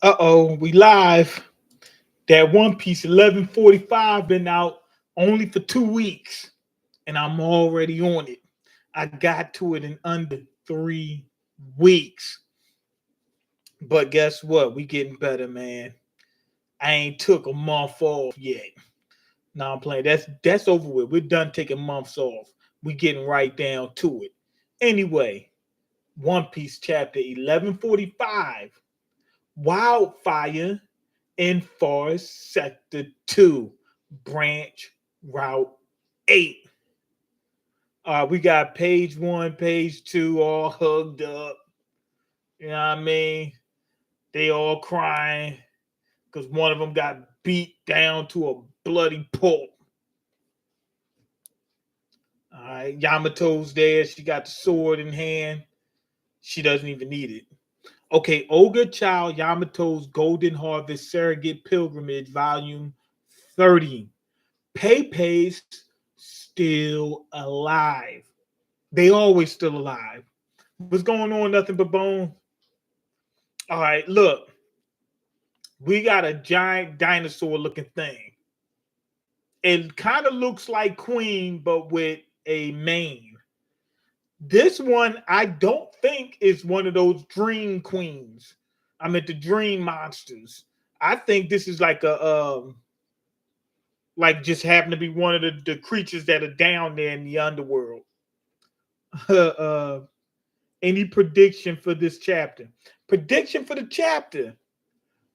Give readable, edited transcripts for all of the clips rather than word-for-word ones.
We live. That One Piece 1145 been out only for 2 weeks, and I'm already on it. I got to it in under 3 weeks. But guess what? We getting better, man. I ain't took a month off yet. Now I'm playing. That's over with. We're done taking months off. We getting right down to it. Anyway, One Piece chapter 1145. Wildfire in Forest Sector 2, Branch Route 8. We got page 1, page 2 all hugged up. You know what I mean? They all crying because one of them got beat down to a bloody pulp. All right, Yamato's there. She got the sword in hand. She doesn't even need it. Okay, Olga Child Yamato's Golden Harvest Surrogate Pilgrimage, Volume 30. Pei-Pei's still alive. They always still alive. What's going on? Nothing but bone. All right, look. We got a giant dinosaur looking thing. It kind of looks like Queen, but with a mane. This one, I don't think is one of those dream queens. I meant the dream monsters. I think this is like just happen to be one of the creatures that are down there in the underworld. uh, any prediction for this chapter? Prediction for the chapter.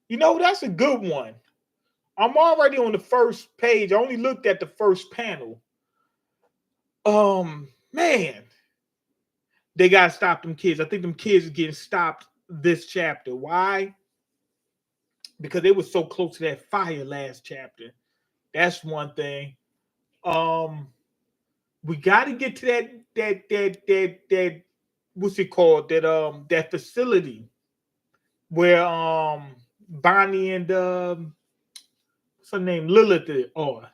You know, that's a good one. I'm already on the first page. I only looked at the first panel. Man, they gotta stop them kids. I think them kids are getting stopped this chapter. Why? Because they were so close to that fire last chapter. That's one thing. We got to get to that what's it called? That facility where Bonnie and what's her name, Lilith are.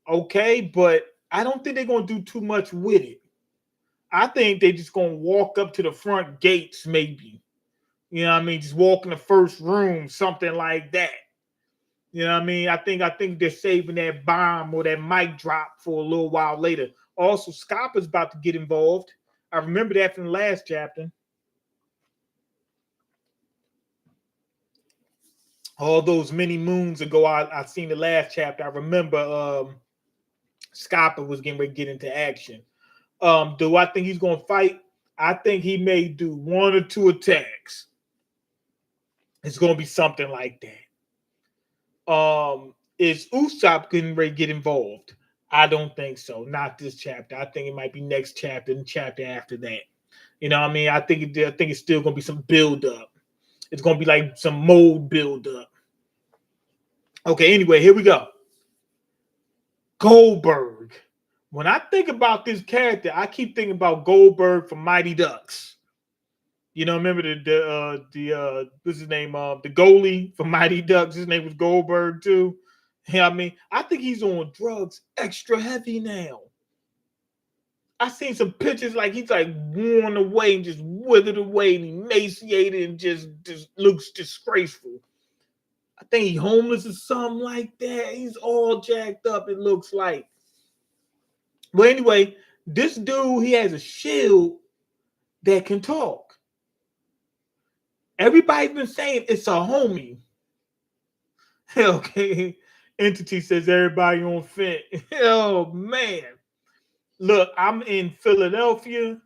Okay, but I don't think they're gonna do too much with it. I think they're just gonna walk up to the front gates, maybe. You know what I mean? Just walk in the first room, something like that. You know what I mean? I think they're saving that bomb or that mic drop for a little while later. Also, Scopper's about to get involved. I remember that from the last chapter. All those many moons ago, I seen the last chapter. I remember Scopper was getting ready to get into action. Do I think he's going to fight? I think he may do 1 or 2 attacks. It's going to be something like that. Is Usopp getting ready to get involved? I don't think so. Not this chapter. I think it might be next chapter and chapter after that. You know what I mean? I think it's still going to be some build up. It's going to be like some mold build up. Okay, anyway, here we go. Goldberg. When I think about this character, I keep thinking about Goldberg from Mighty Ducks. You know, remember the what's his name? The goalie from Mighty Ducks. His name was Goldberg too. You know what I mean? I think he's on drugs extra heavy now. I seen some pictures like he's like worn away and just withered away and emaciated and just looks disgraceful. I think he's homeless or something like that. He's all jacked up, it looks like. But anyway, this dude, he has a shield that can talk. Everybody's been saying it's a homie. Okay. Entity says everybody on Fent. Oh, man. Look, I'm in Philadelphia.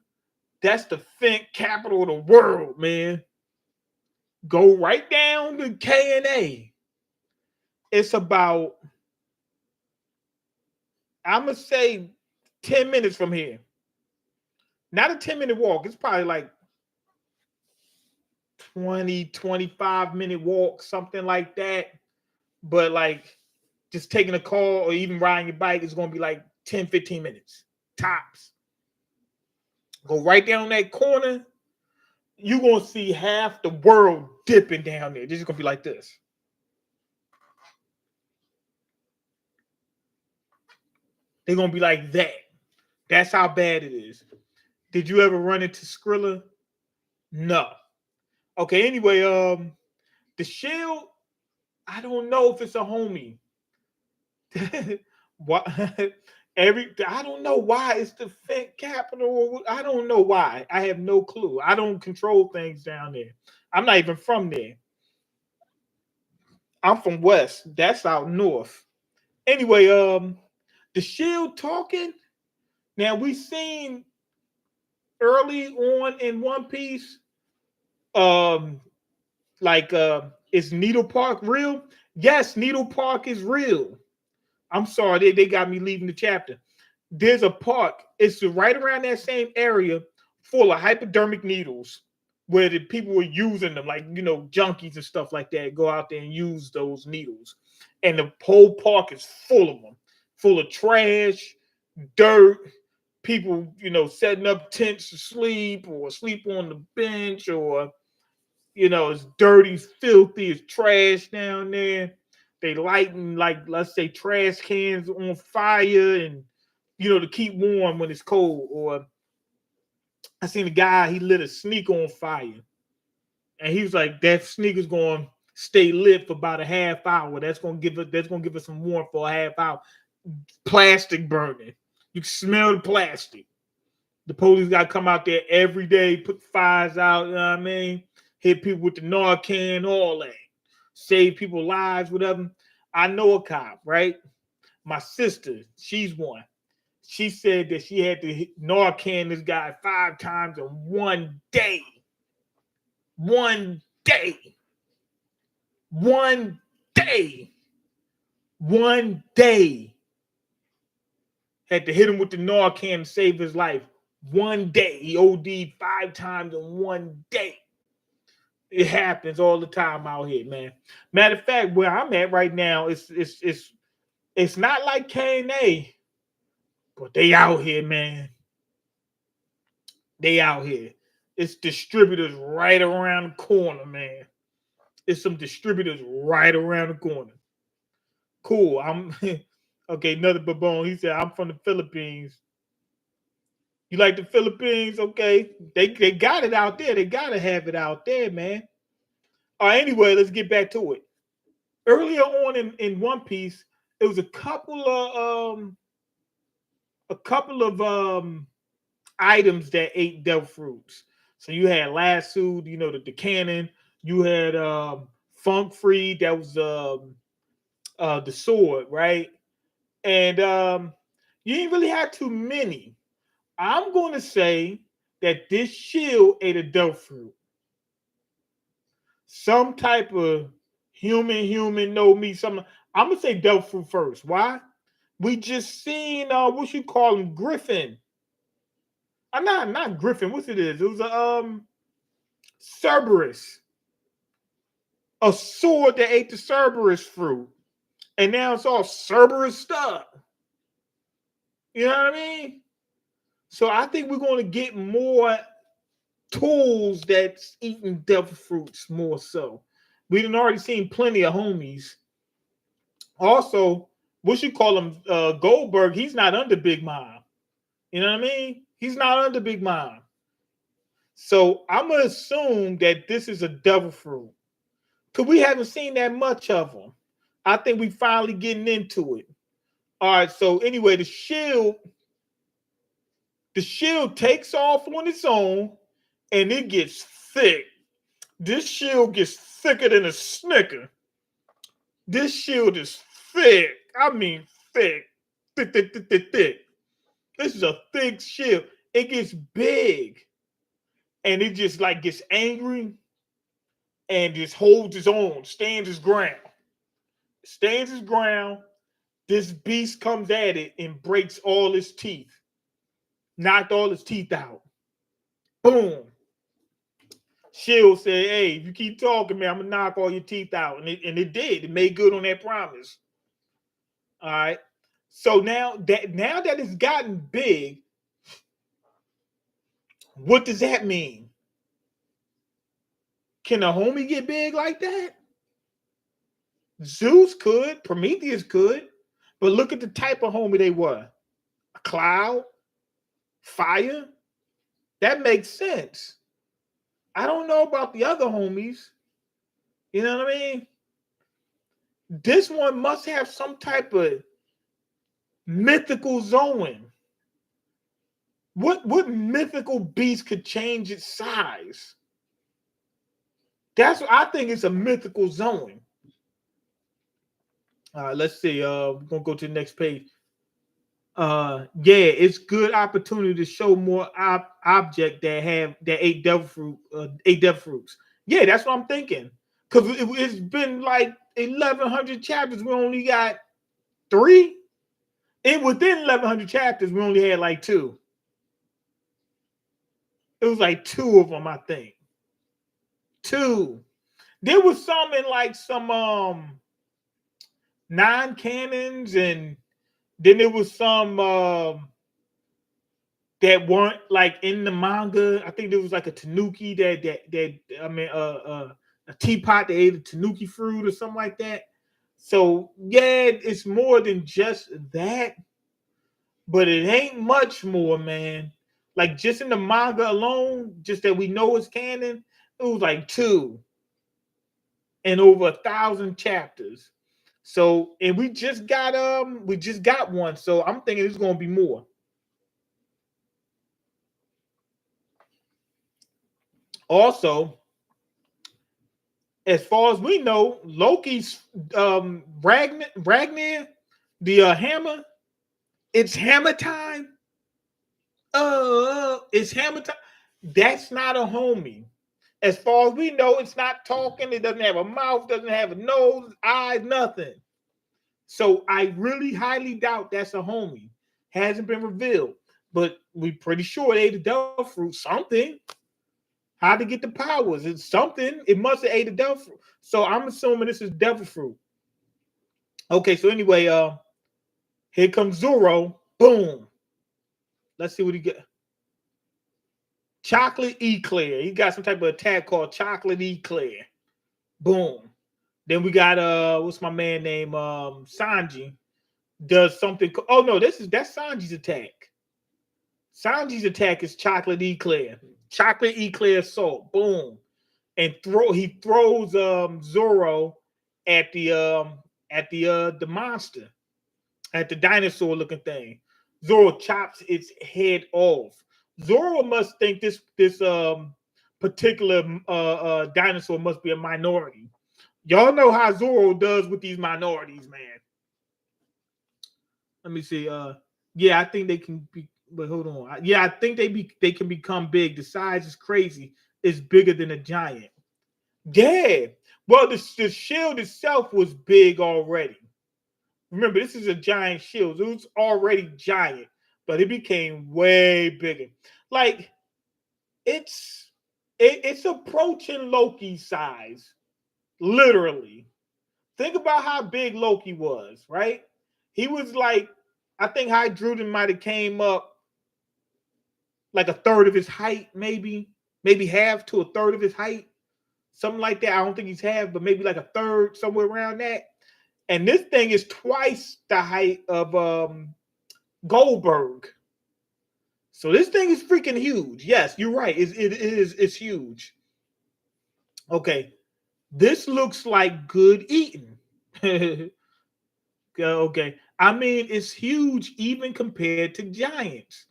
That's the Fent capital of the world, man. Go right down to K&A. It's about, I'm going to say 10 minutes from here. Not a 10-minute walk. It's probably like 20, 25-minute walk, something like that. But like just taking a car or even riding your bike is going to be like 10, 15 minutes. Tops. Go right down that corner. You're going to see half the world dipping down there. This is going to be like this. They're going to be like that. That's how bad it is. Did you ever run into Skrilla? No. Okay, anyway, The Shield, I don't know if it's a homie. What? I don't know why it's the Fed capital. I don't know why. I have no clue. I don't control things down there. I'm not even from there. I'm from West. That's out north. Anyway, the Shield talking. Now we seen early on in One Piece, um, like is Needle Park real? Yes, Needle Park is real. I'm sorry, they got me leaving the chapter. There's a park. It's right around that same area full of hypodermic needles where the people were using them, like, junkies and stuff like that, go out there and use those needles. And the whole park is full of them, full of trash, dirt, people, setting up tents to sleep or sleep on the bench, or, it's dirty, filthy, it's trash down there. They lighting, like, let's say, trash cans on fire, and to keep warm when it's cold. Or I seen a guy, he lit a sneaker on fire, and he was like, that sneaker's going to stay lit for about a half hour. That's going to give us some warmth for a half hour. Plastic burning. You can smell the plastic. The police got to come out there every day, put fires out, you know what I mean? Hit people with the Narcan, all that. Save people's lives, whatever. I know a cop, right? My sister, she's one. She said that she had to Narcan this guy 5 times in one day. One day. One day. One day. Had to hit him with the Narcan to save his life. One day. He OD'd 5 times in one day. It happens all the time out here, man. Matter of fact, where I'm at right now, it's not like K&A, but they out here, man. They out here. It's distributors right around the corner, man. It's some distributors right around the corner. Cool. I'm okay. Another babone. He said, I'm from the Philippines. You like the Philippines? Okay. They got it out there. They gotta have it out there, man. All right, anyway, let's get back to it. Earlier on in One Piece, it was a couple of items that ate devil fruits. So you had Lasso, the cannon. You had Funk Free, that was the sword, right? And you didn't really have too many. I'm going to say that this shield ate a devil fruit. Some type of human know me. I'm gonna say devil fruit first. Why? We just seen what you call him, Griffin. Not Griffin. What's it is? It was a Cerberus, a sword that ate the Cerberus fruit, and now it's all Cerberus stuff. You know what I mean? So I think we're going to get more tools that's eating devil fruits more so. We done already seen plenty of homies. Also, what you call him, Goldberg, he's not under Big Mom. You know what I mean? He's not under Big Mom. So I'm going to assume that this is a devil fruit. Because we haven't seen that much of them. I think we finally getting into it. All right, so anyway, the shield takes off on its own, and it gets thick. This shield gets thicker than a Snicker. This shield is thick. I mean thick. Thick, thick, thick, thick, thick. This is a thick shield. It gets big. And it just like gets angry and just holds its own, stands its ground. Stands its ground. This beast comes at it and breaks all its teeth. Knocked all its teeth out. Boom. Shield said, hey, if you keep talking, man, I'm going to knock all your teeth out. And it did. It made good on that promise. All right. So now that it's gotten big, what does that mean? Can a homie get big like that? Zeus could, Prometheus could, but look at the type of homie they were. A cloud, fire. That makes sense. I don't know about the other homies. You know what I mean? This one must have some type of mythical zone. What mythical beast could change its size? That's what I think. It's a mythical zone. All right, let's see. We're gonna go to the next page. Yeah, it's good opportunity to show more object that ate devil fruits. Yeah, that's what I'm thinking. Because it's been like 1,100 chapters. We only got three. And within 1,100 chapters, we only had like two. It was like two of them, I think. Two. There was some in like some nine cannons, and then there was some that weren't like in the manga. I think there was like a tanuki a teapot that ate a tanuki fruit or something like that. So yeah, it's more than just that, but it ain't much more, man. Like just in the manga alone, just that we know is canon, it was like two and over 1,000 chapters. So and we just got one. So I'm thinking it's gonna be more. Also, as far as we know, Loki's Ragnar, the hammer, it's hammer time. It's hammer time. That's not a homie. As far as we know, it's not talking. It doesn't have a mouth, doesn't have a nose, eyes, nothing. So I really highly doubt that's a homie. Hasn't been revealed, but we pretty sure they ate the devil fruit. Something. How to get the powers? It's something. It must have ate the devil fruit. So I'm assuming this is devil fruit. Okay, so anyway, here comes Zoro. Boom. Let's see what he get. Chocolate Eclair. He got some type of attack called Chocolate Eclair. Boom. Then we got what's my man name? Sanji does something. Oh no, that's Sanji's attack. Sanji's attack is Chocolate Eclair. Chocolate Eclair salt. Boom. And he throws Zoro at the monster, at the dinosaur looking thing. Zoro chops its head off. Zoro must think this particular dinosaur must be a minority. Y'all know how Zoro does with these minorities, man. Let me see. Yeah, I think they can be. But hold on. Yeah, I think they can become big. The size is crazy. It's bigger than a giant. Yeah. Well, the shield itself was big already. Remember, this is a giant shield. It was already giant, but it became way bigger. Like it's approaching Loki's size, literally. Think about how big Loki was, right? He was like, I think Hydruden might have came up like a third of his height, maybe half to a third of his height, something like that. I don't think he's half, but maybe like a third, somewhere around that. And this thing is twice the height of Goldberg. So this thing is freaking huge. Yes, you're right. It's huge. Okay. This looks like good eating. Okay. I mean, it's huge even compared to giants.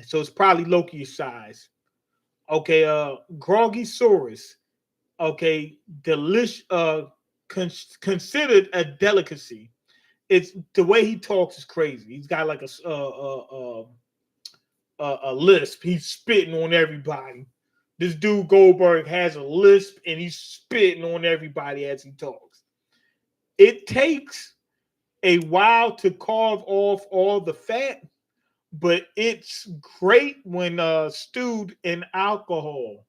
So it's probably Loki's size. Okay, Groggysaurus. Okay, considered a delicacy. It's the way he talks is crazy. He's got like a lisp. He's spitting on everybody. This dude Goldberg has a lisp and he's spitting on everybody as he talks. It takes a while to carve off all the fat, but it's great when stewed in alcohol.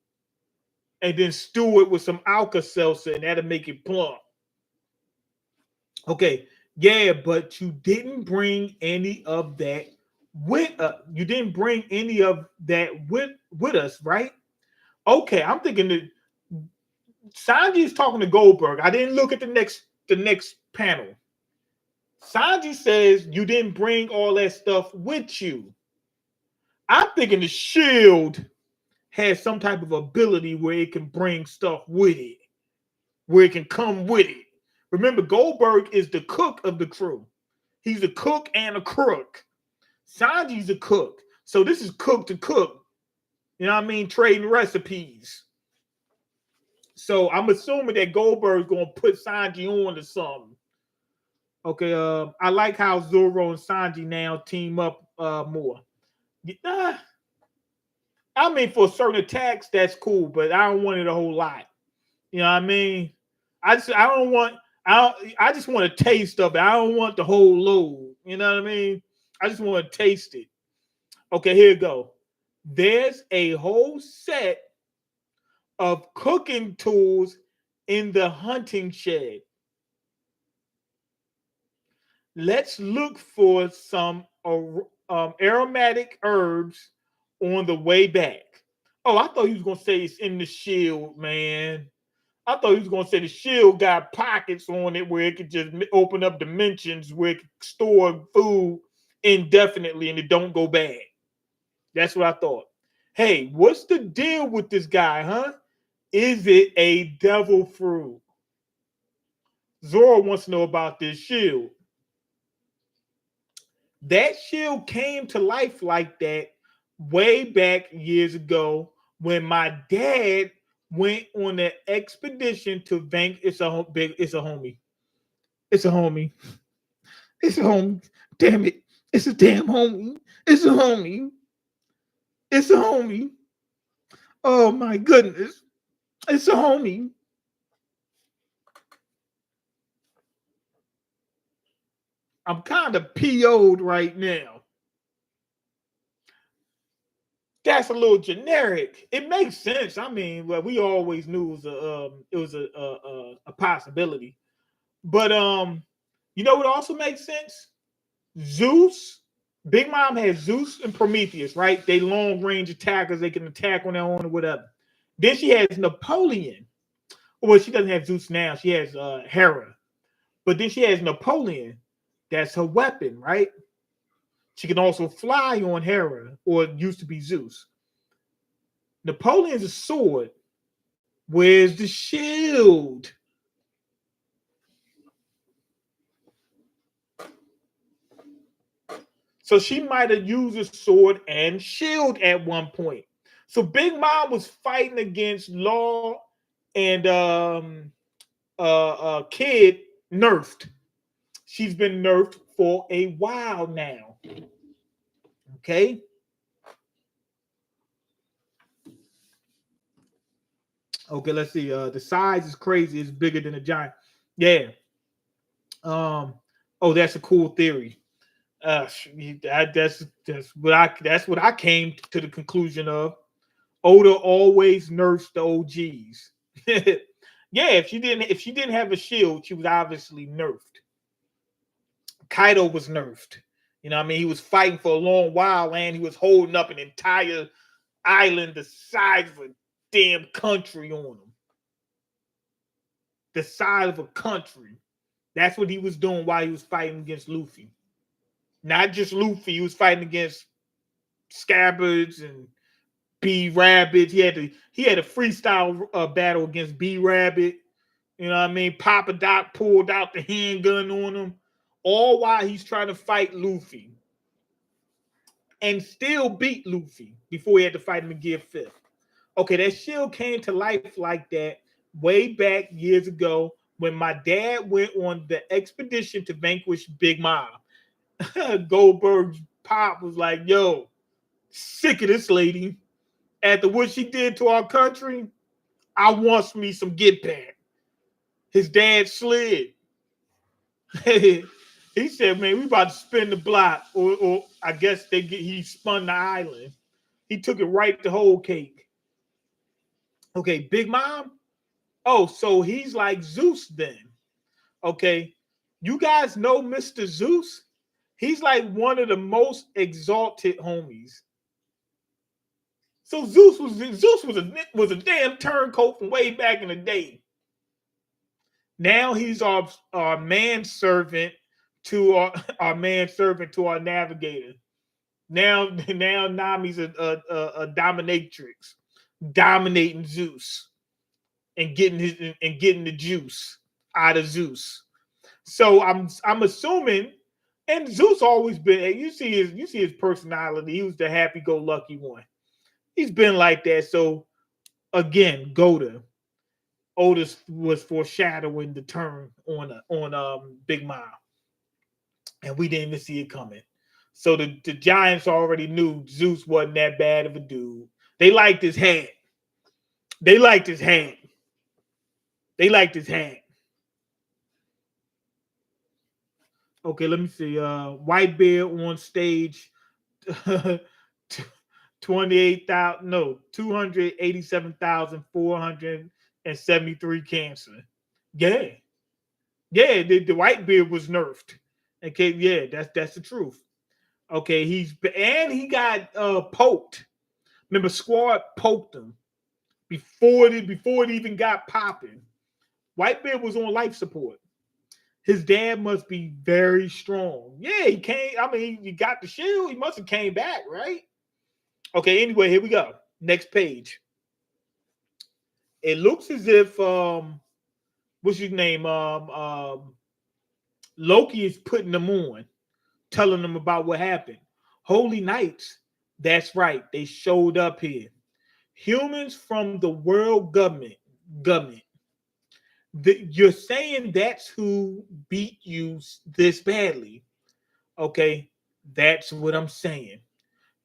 And then stew it with some Alka-Seltzer and that'll make it plump. Okay, yeah, but you didn't bring any of that you didn't bring any of that with us, right? Okay, I'm thinking that Sanji's talking to Goldberg. I didn't look at the next panel. Sanji says you didn't bring all that stuff with you. I'm thinking the shield has some type of ability where it can bring stuff with it, where it can come with it. Remember, Goldberg is the cook of the crew. He's a cook and a crook. Sanji's a cook. So this is cook to cook. You know what I mean? Trading recipes. So I'm assuming that Goldberg's going to put Sanji on to something. Okay, I like how Zoro and Sanji now team up more. I mean, for certain attacks, that's cool, but I don't want it a whole lot. You know what I mean? I just want a taste of it. I don't want the whole load. You know what I mean? I just want to taste it. Okay, here we go. There's a whole set of cooking tools in the hunting shed. Let's look for some aromatic herbs on the way back. Oh, I thought he was going to say it's in the shield, man. I thought he was going to say the shield got pockets on it where it could just open up dimensions where it could store food indefinitely and it don't go bad. That's what I thought. Hey, what's the deal with this guy, huh? Is it a devil fruit? Zoro wants to know about this shield. That shield came to life like that way back years ago when my dad went on an expedition to vanquish. It's a homie. It's a homie. It's a homie. Damn it. It's a damn homie. It's a homie. It's a homie. Oh my goodness. It's a homie. I'm kind of PO'd right now. That's a little generic. It makes sense. I mean, well, we always knew it was a possibility. But you know what also makes sense? Zeus, Big Mom has Zeus and Prometheus, right? They long range attackers. They can attack on their own or whatever. Then she has Napoleon. Well, she doesn't have Zeus now. She has Hera. But then she has Napoleon. That's her weapon, right? She can also fly on Hera, or it used to be Zeus. Napoleon's a sword. Where's the shield? So she might have used a sword and shield at one point. So Big Mom was fighting against Law and Kid nerfed. She's been nerfed for a while now. Okay. Okay, let's see. The size is crazy. It's bigger than a giant. Yeah. Oh, that's a cool theory. That's what I came to the conclusion of. Oda always nursed the OGs. Yeah, if she didn't have a shield, she was obviously nerfed. Kaido was nerfed. You know what I mean? He was fighting for a long while and he was holding up an entire island the size of a damn country on him. The size of a country. That's what he was doing while he was fighting against Luffy. Not just Luffy, he was fighting against Scabbards and B Rabbit. He had a freestyle battle against B Rabbit. You know what I mean? Papa Doc pulled out the handgun on him, all while he's trying to fight Luffy. And still beat Luffy before he had to fight him in Gear 5th. Okay, that shield came to life like that way back years ago when my dad went on the expedition to vanquish Big Mom. Goldberg's pop was like, yo, sick of this lady. After what she did to our country, I want me some get back. His dad slid. He said, man, we about to spin the block. Or I guess he spun the island. He took it right to whole cake. Okay, Big Mom. Oh, so he's like Zeus then. Okay. You guys know Mr. Zeus? He's like one of the most exalted homies. So Zeus was a damn turncoat from way back in the day. Now he's our manservant to our manservant to our navigator. Now Nami's a dominatrix. dominating Zeus and getting the juice out of Zeus. So I'm assuming, and Zeus always been. You see his personality. He was the happy-go-lucky one. He's been like that. So again, Goda. Otis was foreshadowing the turn on Big Mom, and we didn't even see it coming. So the Giants already knew Zeus wasn't that bad of a dude. They liked his hat. They liked his hat. They liked his hat. Okay, let me see. White Bear on stage. 28,000, no, 287,473 cancer. Yeah. Yeah, the white beard was nerfed. Okay, yeah, that's the truth. Okay, he got poked. Remember, Squad poked him before it even got popping. Whitebeard was on life support. His dad must be very strong. Yeah, he came. I mean, he got the shield. He must have came back, right? Okay. Anyway, here we go. Next page. It looks as if what's his name? Loki is putting them on, telling them about what happened. Holy Knights. That's right. They showed up here. Humans from the world government. You're saying that's who beat you this badly. Okay, that's what I'm saying.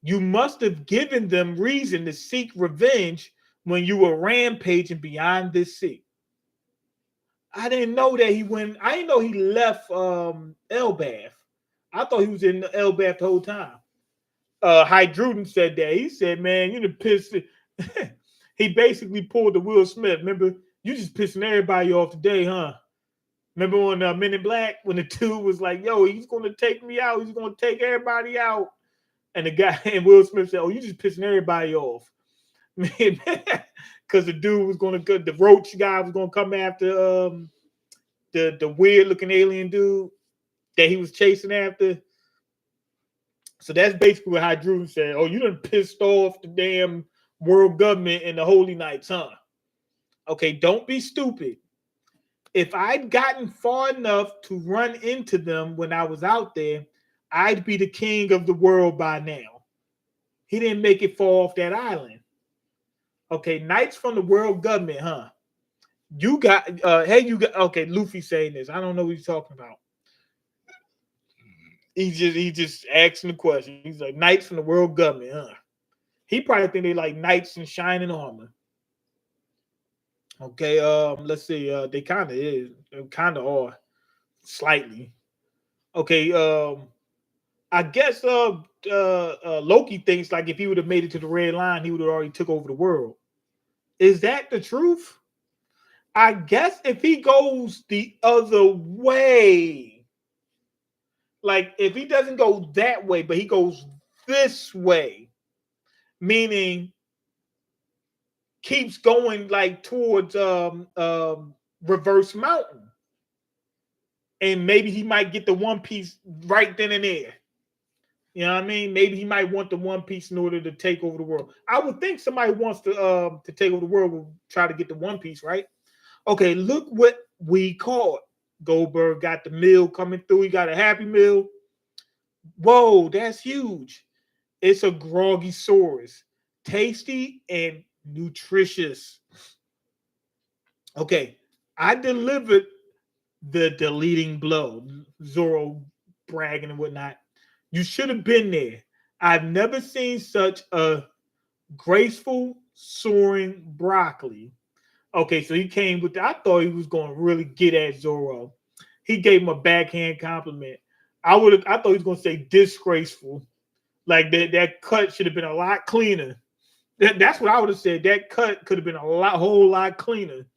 You must have given them reason to seek revenge when you were rampaging beyond this sea. I didn't know that he went. I didn't know he left Elbath. I thought he was in Elbath the whole time. Hydruden said that. He said, "Man, you done pissed." He basically pulled the Will Smith. Remember, you just pissing everybody off today, huh? Remember on Men in Black when the dude was like, "Yo, he's going to take me out. He's going to take everybody out." And the guy and Will Smith said, "Oh, you just pissing everybody off." Because the dude was going to, the roach guy was going to come after the weird looking alien dude that he was chasing after. So that's basically what Hydruden said. "Oh, you done pissed off the damn world government and the Holy Knights, huh?" Okay, don't be stupid. If I'd gotten far enough to run into them when I was out there, I'd be the king of the world by now. He didn't make it far off that island. Okay, Knights from the world government, huh? You got okay, Luffy saying this. I don't know what he's talking about. He just asking the question. He's like, "Knights from the world government, huh?" He probably think they like knights in shining armor. Okay, let's see. They kind of is. They kind of are slightly. Okay, I guess Loki thinks like if he would have made it to the red line, he would have already took over the world. Is that the truth? I guess if he goes the other way, like if he doesn't go that way, but he goes this way, meaning keeps going like towards Reverse Mountain, and maybe he might get the One Piece right then and there. You know what I mean? Maybe he might want the One Piece in order to take over the world. I would think somebody wants to take over the world will try to get the One Piece, right? Okay, look what we caught. Goldberg got the meal coming through. He got a Happy Meal. Whoa, that's huge. It's a Groggy Saurus. Tasty and nutritious. Okay, I delivered the deleting blow. Zoro bragging and whatnot. You should have been there. I've never seen such a graceful soaring broccoli. Okay, so he came with. I thought he was going to really get at Zoro. He gave him a backhand compliment. I thought he was going to say disgraceful. Like that cut should have been a lot cleaner. That's what I would have said. That cut could have been whole lot cleaner.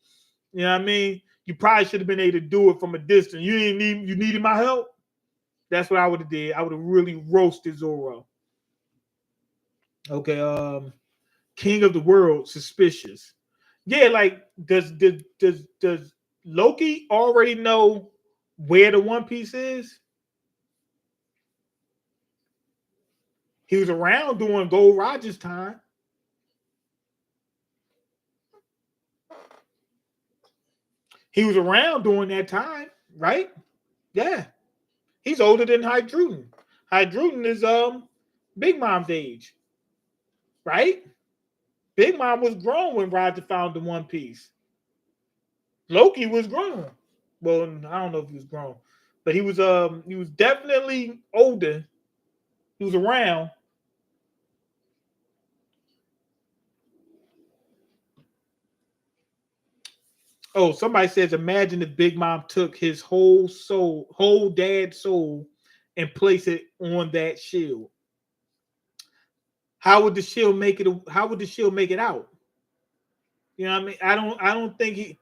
You know what I mean? You probably should have been able to do it from a distance. You needed my help. That's what I would have did. I would have really roasted Zoro. Okay, King of the World, suspicious. Yeah, like does Loki already know where the One Piece is? He was around during Gold Roger's time. He was around during that time, right? Yeah. He's older than Hydruden. Hydruden is Big Mom's age, right? Big Mom was grown when Roger found the One Piece. Loki was grown. Well, I don't know if he was grown, but he was definitely older. He was around. Oh, somebody says, imagine if Big Mom took his whole dad's soul, and placed it on that shield. How would the shield make it? How would the shield make it out? You know what I mean? I don't think he.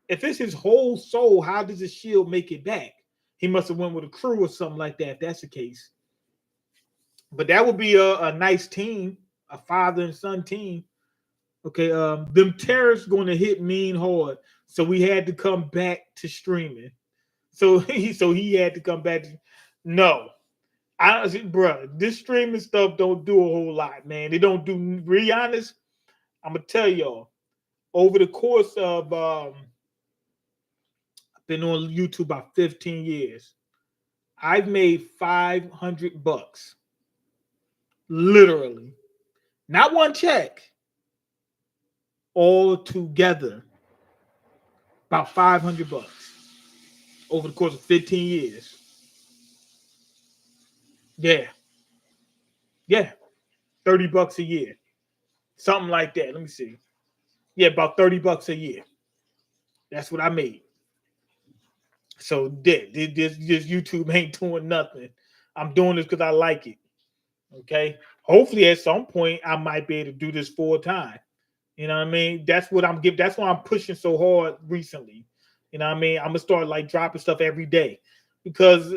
If it's his whole soul, how does the shield make it back? He must have went with a crew or something like that. If that's the case, but that would be a nice team, a father and son team. Okay, them terrorists going to hit Mean hard, so we had to come back to streaming. So he had to come back. No, bro, this streaming stuff don't do a whole lot, man. They don't do. Be honest, I'm gonna tell y'all. Over the course of, I've been on YouTube about 15 years. I've made $500, literally, not one check, all together, about $500 over the course of 15 years. Yeah, yeah, $30 a year, something like that. Let me see. Yeah, about $30 a year. That's what I made. So this YouTube ain't doing nothing. I'm doing this because I like it. Okay. Hopefully at some point I might be able to do this full time. You know what I mean? That's what I'm giving. That's why I'm pushing so hard recently. You know what I mean? I'm gonna start like dropping stuff every day because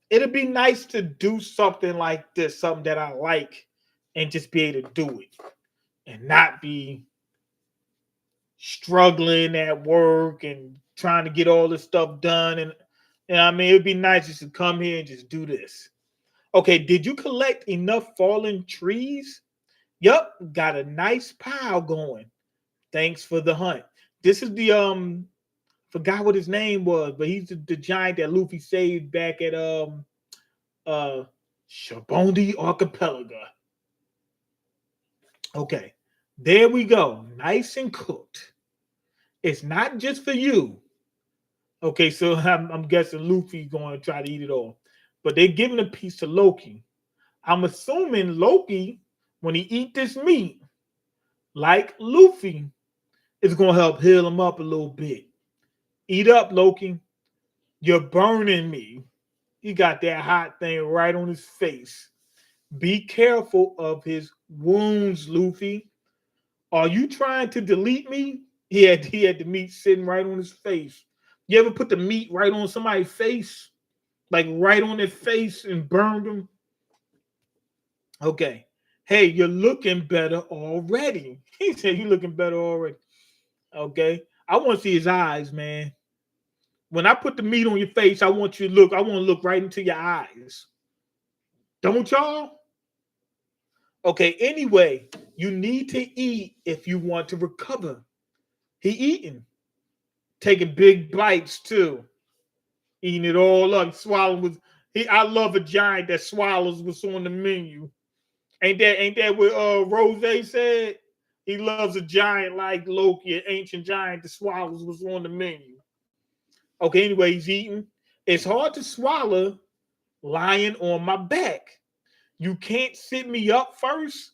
it'd be nice to do something like this, something that I like, and just be able to do it and not be struggling at work and trying to get all this stuff done. And I mean, it'd be nice just to come here and just do this. Okay, did you collect enough fallen trees? Yup, got a nice pile going. Thanks for the hunt. This is the forgot what his name was, but he's the giant that Luffy saved back at Shabondi Archipelago. Okay, there we go. Nice and cooked. It's not just for you. Okay, so I'm guessing Luffy going to try to eat it all. But they're giving a piece to Loki. I'm assuming Loki, when he eat this meat, like Luffy, is going to help heal him up a little bit. Eat up, Loki. You're burning me. He got that hot thing right on his face. Be careful of his wounds, Luffy. Are you trying to delete me? He had the meat sitting right on his face. You ever put the meat right on somebody's face? Like right on their face and burned them? Okay. Hey, you're looking better already. He said you're looking better already. Okay. I want to see his eyes, man. When I put the meat on your face, I want you to look. I want to look right into your eyes. Don't y'all? Okay, anyway, you need to eat if you want to recover. He eating. Taking big bites too. Eating it all up. Swallowing with I love a giant that swallows what's on the menu. Ain't that what Rose said? He loves a giant like Loki, an ancient giant that swallows what's on the menu. Okay, anyway, he's eating. It's hard to swallow lying on my back. You can't sit me up first.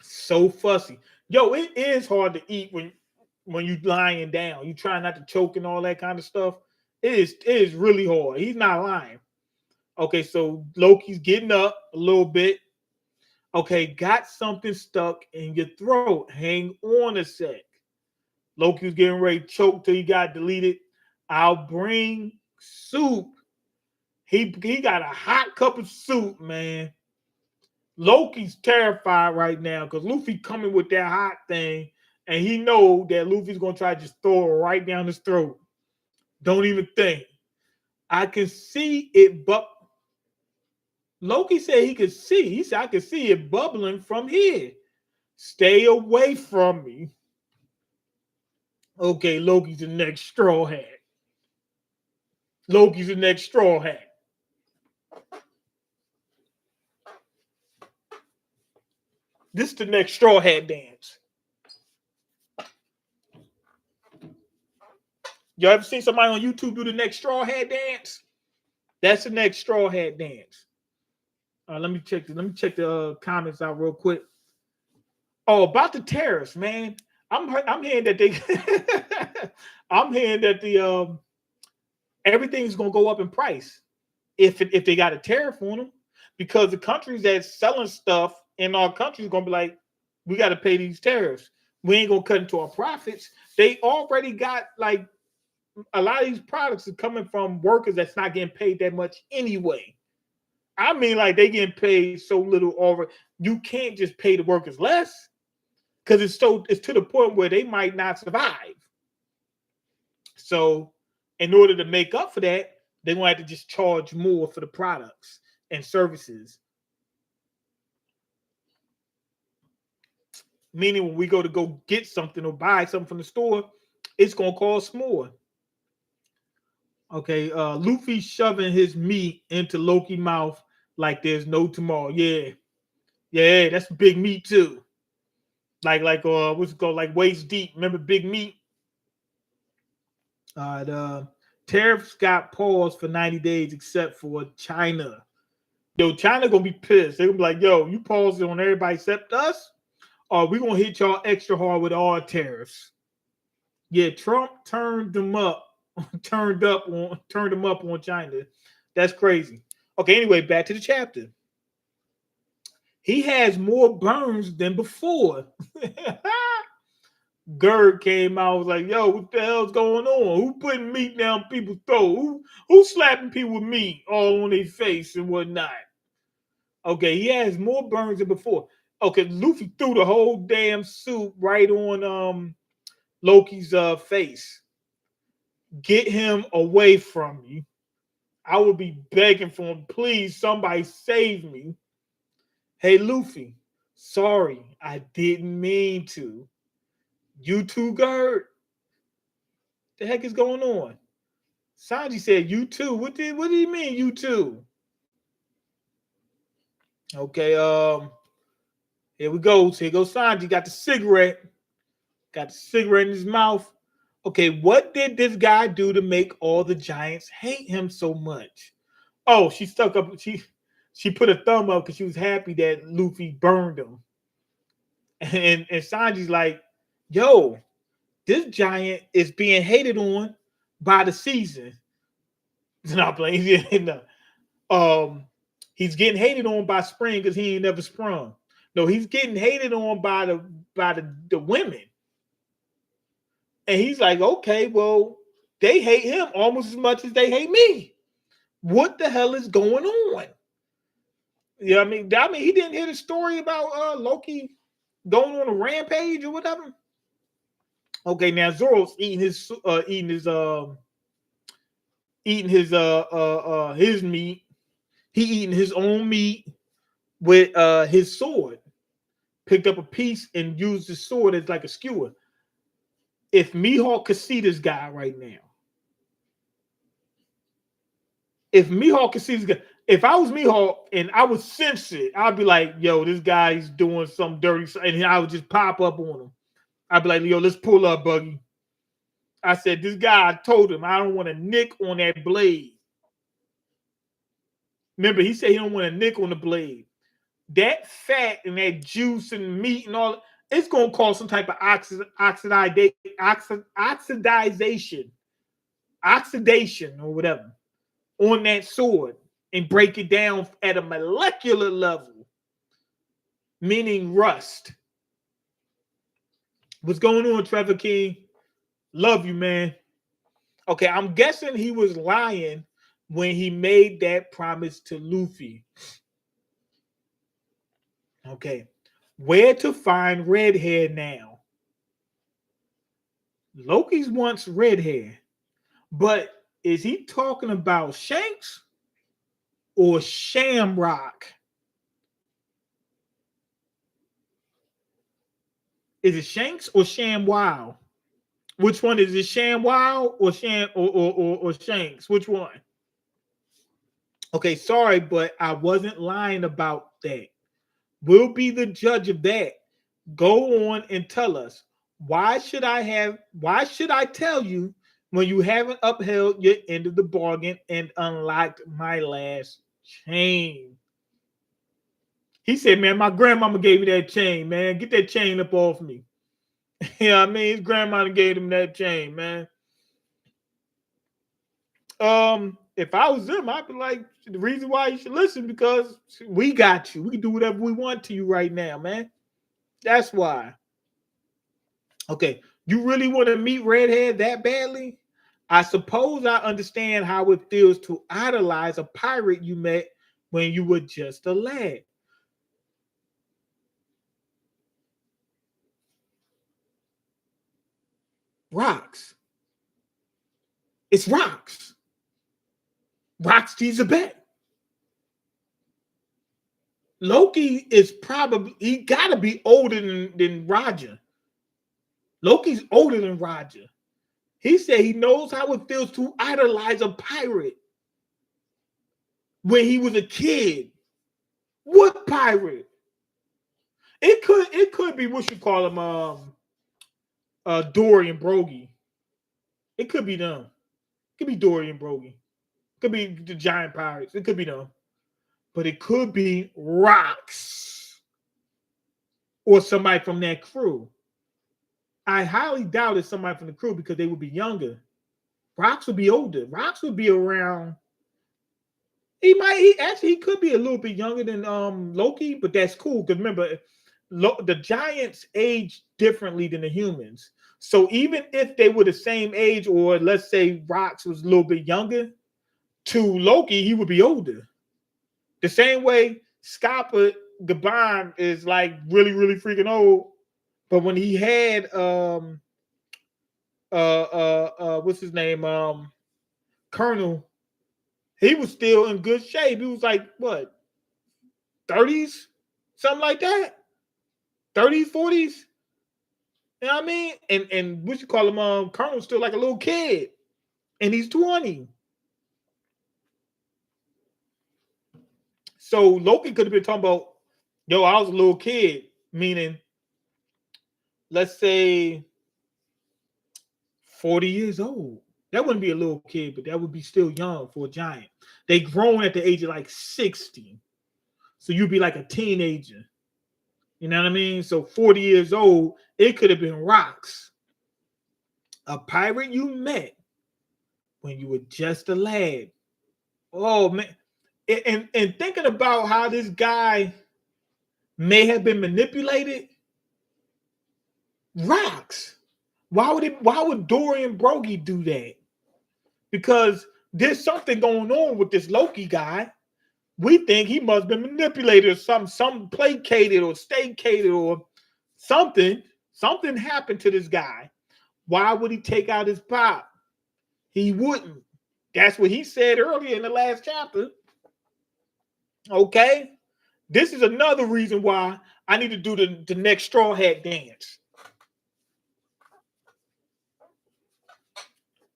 So fussy. Yo, it is hard to eat when you lying down. You try not to choke and all that kind of stuff. It is really hard. He's not lying. Okay, so Loki's getting up a little bit. Okay, got something stuck in your throat. Hang on a sec. Loki's getting ready to choke till he got deleted. I'll bring soup. He got a hot cup of soup, man. Loki's terrified right now because Luffy coming with that hot thing, and he know that Luffy's gonna try to just throw it right down his throat. Don't even think. I can see it, but Loki said he could see. He said I could see it bubbling from here. Stay away from me. Okay, Loki's the next straw hat. Loki's the next straw hat. This is the next straw hat dance. Y'all ever seen somebody on YouTube do the next straw hat dance? That's the next straw hat dance. Let me check the comments out real quick. Oh, about the tariffs, man. I'm hearing that they I'm hearing that the everything's gonna go up in price if they got a tariff on them, because the countries that's selling stuff in our country is gonna be like, we got to pay these tariffs. We ain't gonna cut into our profits. They already got like a lot of these products are coming from workers that's not getting paid that much anyway. I mean, like they getting paid so little over. You can't just pay the workers less because it's to the point where they might not survive. So, in order to make up for that, they're gonna have to just charge more for the products and services. Meaning, when we go get something or buy something from the store, it's gonna cost more. Okay, Luffy shoving his meat into Loki mouth like there's no tomorrow. Yeah, yeah, that's big meat too. Like what's it called? Like waist deep. Remember Big Meat? The tariffs got paused for 90 days except for China. Yo, China gonna be pissed. They're gonna be like, yo, you paused it on everybody except us, or we gonna hit y'all extra hard with our tariffs. Yeah, Trump turned them up, turned them up on China. That's crazy. Okay, anyway, back to the chapter. He has more burns than before. Gerd came out, was like, yo, what the hell's going on? Who putting meat down people's throat? Who slapping people with meat all on their face and whatnot? Okay, he has more burns than before. Okay, Luffy threw the whole damn soup right on Loki's face. Get him away from me. I would be begging for him. Please, somebody save me. Hey, Luffy, sorry, I didn't mean to. You too, Gerd? The heck is going on? Sanji said, you too. What do you mean, you too? Okay, here we go. So here goes Sanji. Got the cigarette. Got the cigarette in his mouth. Okay, what did this guy do to make all the giants hate him so much? Oh, she stuck up. She put a thumb up because she was happy that Luffy burned him. And Sanji's like, yo, this giant is being hated on by the season. It's not playing. No. He's getting hated on by spring because he ain't never sprung. No, he's getting hated on by the women. And he's like, okay, well, they hate him almost as much as they hate me. What the hell is going on? Yeah, I mean, he didn't hear the story about Loki going on a rampage or whatever. Okay, now Zoro's eating his meat. He eating his own meat with his sword. Picked up a piece and used the sword as like a skewer. If Mihawk could see this guy right now, if I was Mihawk and I would sense it, I'd be like, yo, this guy's doing some dirty, and I would just pop up on him. I'd be like, yo, let's pull up, Buggy. I said, this guy, I told him I don't want to nick on that blade. Remember, he said he don't want to nick on the blade. That fat and that juice and meat and all, it's going to cause some type of oxidation or whatever on that sword and break it down at a molecular level, meaning rust. What's going on, Trevor King? Love you, man. Okay, I'm guessing he was lying when he made that promise to Luffy. Okay, where to find red hair now? Loki's wants red hair, but is he talking about Shanks or Shamrock? Is it Shanks or ShamWow? Which one is it? Sham Wow or Sham or Shanks? Which one? Okay, sorry, but I wasn't lying about that. We'll be the judge of that. Go on and tell us, why should I tell you when you haven't upheld your end of the bargain and unlocked my last chain? He said, man, my grandmama gave me that chain, man. Get that chain up off me. Yeah, I mean, his grandma gave him that chain, man. If I was them, I'd be like, the reason why you should listen, because we got you. We can do whatever we want to you right now, man. That's why. Okay, you really want to meet Redhead that badly? I suppose I understand how it feels to idolize a pirate you met when you were just a lad. Rocks. It's rocks. Rocks tease a bet. Loki is probably, he gotta be older than Roger. Loki's older than Roger. He said he knows how it feels to idolize a pirate when he was a kid. What pirate? It could be what you call him, Dory and Brogy. It could be them. It could be Dory and Brogy. It could be the giant pirates. It could be them. But it could be Rocks or somebody from that crew. I highly doubt it's somebody from the crew because they would be younger. Rocks would be older. Rocks would be around. He could be a little bit younger than Loki, but that's cool because remember, the giants age differently than the humans. So even if they were the same age, or let's say Rocks was a little bit younger, to Loki, he would be older. The same way Scappa Gaban is like really, really freaking old. But when he had what's his name? Colonel, he was still in good shape. He was like what, 30s? Something like that. 30s, 40s. You know what I mean? And what you call him, Colonel's still like a little kid. And he's 20. So Loki could have been talking about, yo, I was a little kid, meaning, let's say 40 years old. That wouldn't be a little kid, but that would be still young for a giant. They grown at the age of like 60. So you'd be like a teenager. You know what I mean? So 40 years old, it could have been Rocks, a pirate you met when you were just a lad. Oh man. And thinking about how this guy may have been manipulated, Rocks. Why would Dorian Broggy do that? Because there's something going on with this Loki guy. We think he must have been manipulated or some placated or stacated or something. Something happened to this guy. Why would he take out his pop? He wouldn't. That's what he said earlier in the last chapter. Okay? This is another reason why I need to do the next straw hat dance.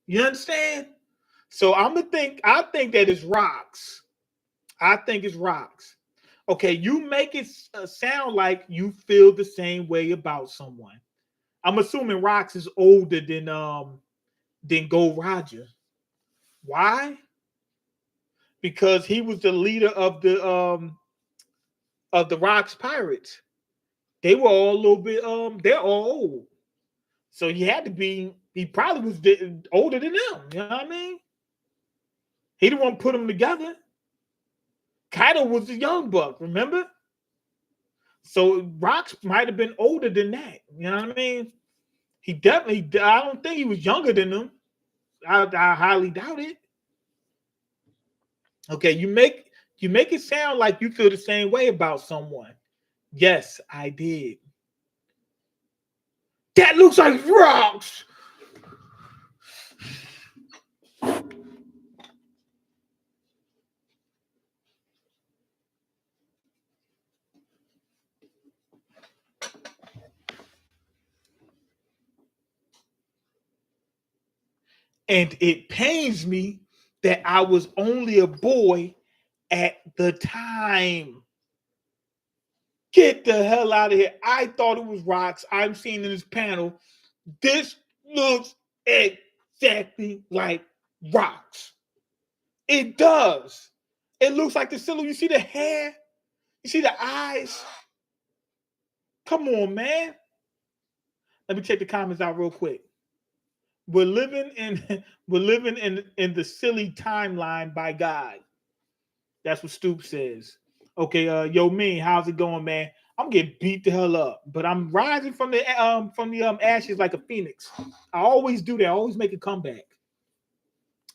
You understand? So I think that it's Rocks. I think it's Rocks. Okay, you make it sound like you feel the same way about someone. I'm assuming Rocks is older than Gold Roger. Why? Because he was the leader of the Rocks pirates. They were all a little bit they're all old. So he probably was older than them. You know what I mean? He didn't want to put them together. Kaido was a young buck, remember? So Rocks might have been older than that. You know what I mean? He definitely, I don't think he was younger than them. I highly doubt it. Okay, you make it sound like you feel the same way about someone. Yes, I did. That looks like Rocks. And it pains me that I was only a boy at the time. Get the hell out of here. I thought it was rocks. I'm seeing in this panel. This looks exactly like rocks. It does. It looks like the silhouette. You see the hair? You see the eyes? Come on, man. Let me check the comments out real quick. We're living in the silly timeline by God. That's what Stoop says. Okay, yo, Mean, how's it going, man? I'm getting beat the hell up, but I'm rising from the ashes like a phoenix. I always do that. I always make a comeback.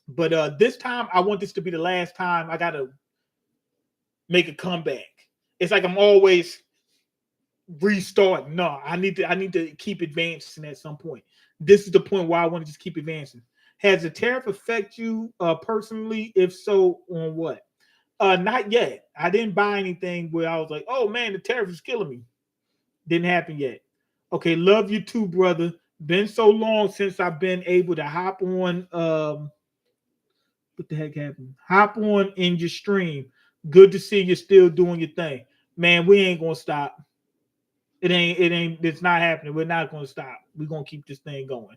But this time, I want this to be the last time I gotta make a comeback. It's like I'm always restarting. No, I need to keep advancing at some point. This is the point where I want to just keep advancing. Has the tariff affect you personally? If so, on what? Not yet. I didn't buy anything where I was like, oh man, the tariff is killing me. Didn't happen yet. Okay, love you too, brother. Been so long since I've been able to hop on. What the heck happened? Hop on in your stream. Good to see you still doing your thing. Man, we ain't gonna stop. It's not happening. We're not gonna stop. We're gonna keep this thing going.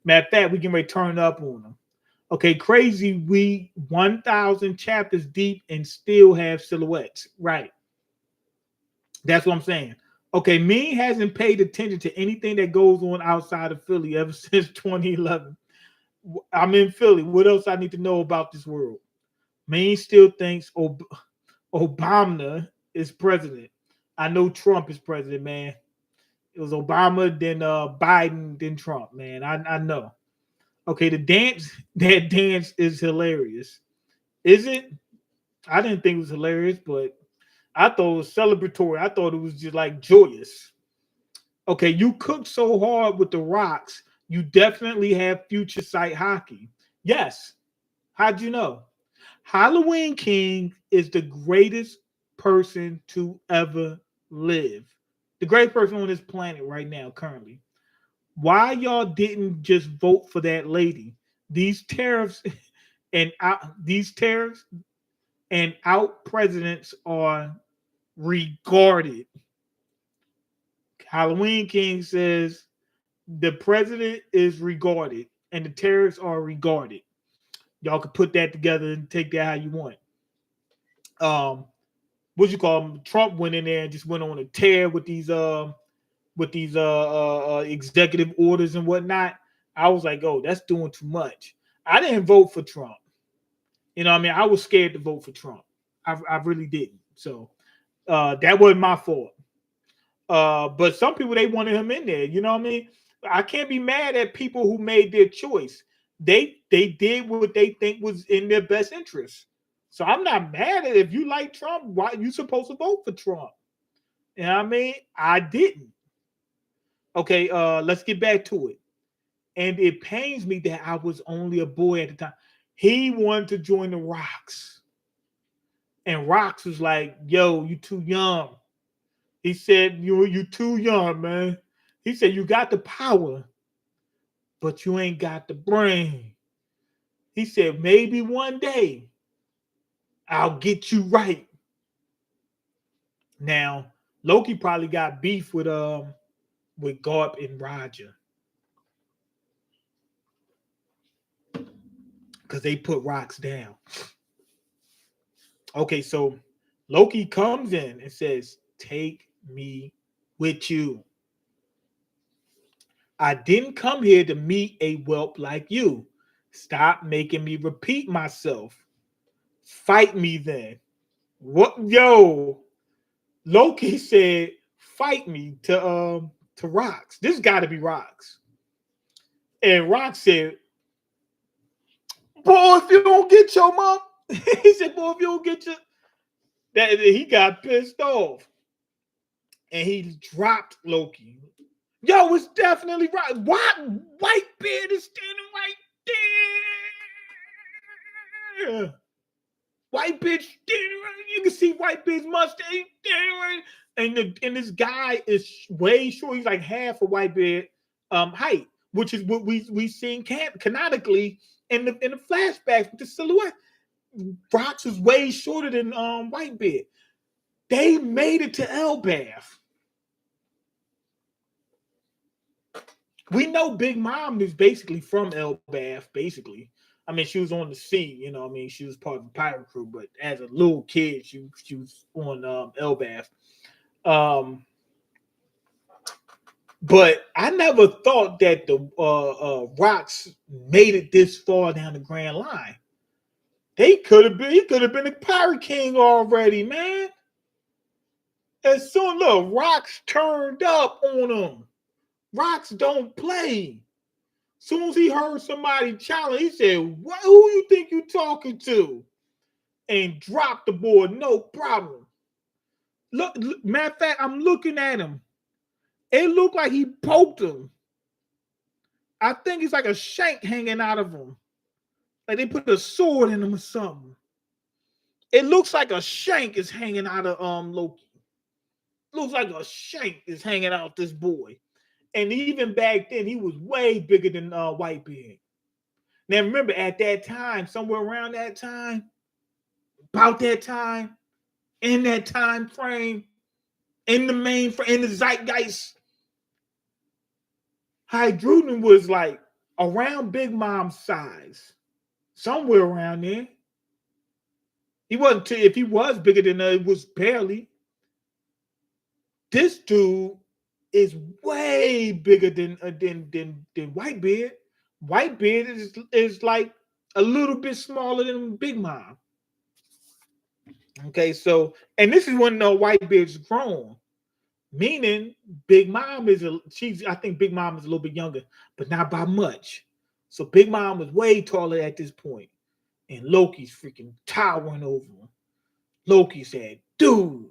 Matter of fact, we can turn up on them. Okay, crazy. We 1,000 chapters deep and still have silhouettes. Right. That's what I'm saying. Okay, Mean hasn't paid attention to anything that goes on outside of Philly ever since 2011. I'm in Philly. What else I need to know about this world? Mean still thinks Obama is president. I know Trump is president, man. It was Obama, then Biden, then Trump, man. I know. Okay, that dance is hilarious. Is it? I didn't think it was hilarious, but I thought it was celebratory. I thought it was just like joyous. Okay, you cooked so hard with the rocks, you definitely have future sight hockey. Yes. How'd you know? Halloween King is the greatest person to ever live. The greatest person on this planet right now, currently. Why y'all didn't just vote for that lady? These tariffs and out presidents are regarded. Halloween King says the president is regarded and the tariffs are regarded. Y'all can put that together and take that how you want. What you call them? Trump went in there and just went on a tear with these executive orders and whatnot. I was like, oh, that's doing too much. I didn't vote for Trump. You know what I mean? I was scared to vote for Trump. I really didn't. So that wasn't my fault. But some people, they wanted him in there. You know what I mean? I can't be mad at people who made their choice. They did what they think was in their best interest. So I'm not mad at it. If you like Trump, why you supposed to vote for Trump? You know what I mean? I didn't. Okay, let's get back to it. And it pains me that I was only a boy at the time. He wanted to join the Rocks. And Rocks was like, yo, you too young. He said, you too young, man. He said, you got the power, but you ain't got the brain. He said, maybe one day I'll get you right. Now, Loki probably got beef with Garp and Roger. Because they put rocks down. Okay, so Loki comes in and says, take me with you. I didn't come here to meet a whelp like you. Stop making me repeat myself. Fight me then. What? Yo, Loki said, fight me to Rocks. This got to be Rocks. And Rock said, boy, if you don't get your mom, he said, boy, if you don't get your, that he got pissed off. And he dropped Loki. Yo, it's definitely right. What? Whitebeard is standing right there. Whitebeard standing right. You can see Whitebeard's mustache standing right. And this guy is way short. He's like half of Whitebeard height. which is what we seen canonically in the flashbacks with the silhouette. Rocks is way shorter than Whitebeard. They made it to Elbath. We know Big Mom is basically from Elbath, basically. I mean, she was on the sea, you know. I mean, she was part of the pirate crew, but as a little kid, she was on Elbath. But I never thought that the Rocks made it this far down the Grand Line. He could have been a pirate king already, man. As soon look, Rocks turned up on him. Rocks don't play. Soon as he heard somebody challenge, he said, who you think you talking to? And dropped the board, no problem. Look, matter of fact, I'm looking at him. It looked like he poked him. I think it's like a shank hanging out of him. Like they put a sword in him or something. It looks like a shank is hanging out of Loki. Looks like a shank is hanging out this boy. And even back then, he was way bigger than Whitebeard. Now remember, at that time, somewhere around that time, about that time, in that time frame, in the zeitgeist, Hydruden was like around Big Mom's size, somewhere around there. He wasn't. If he was bigger than her, it was barely. This dude is way bigger than Whitebeard. Whitebeard is like a little bit smaller than Big Mom. Okay, so and this is when Whitebeard's grown, meaning Big Mom I think Big Mom is a little bit younger, but not by much. So Big Mom was way taller at this point, and Loki's freaking towering over him. Loki said, "Dude,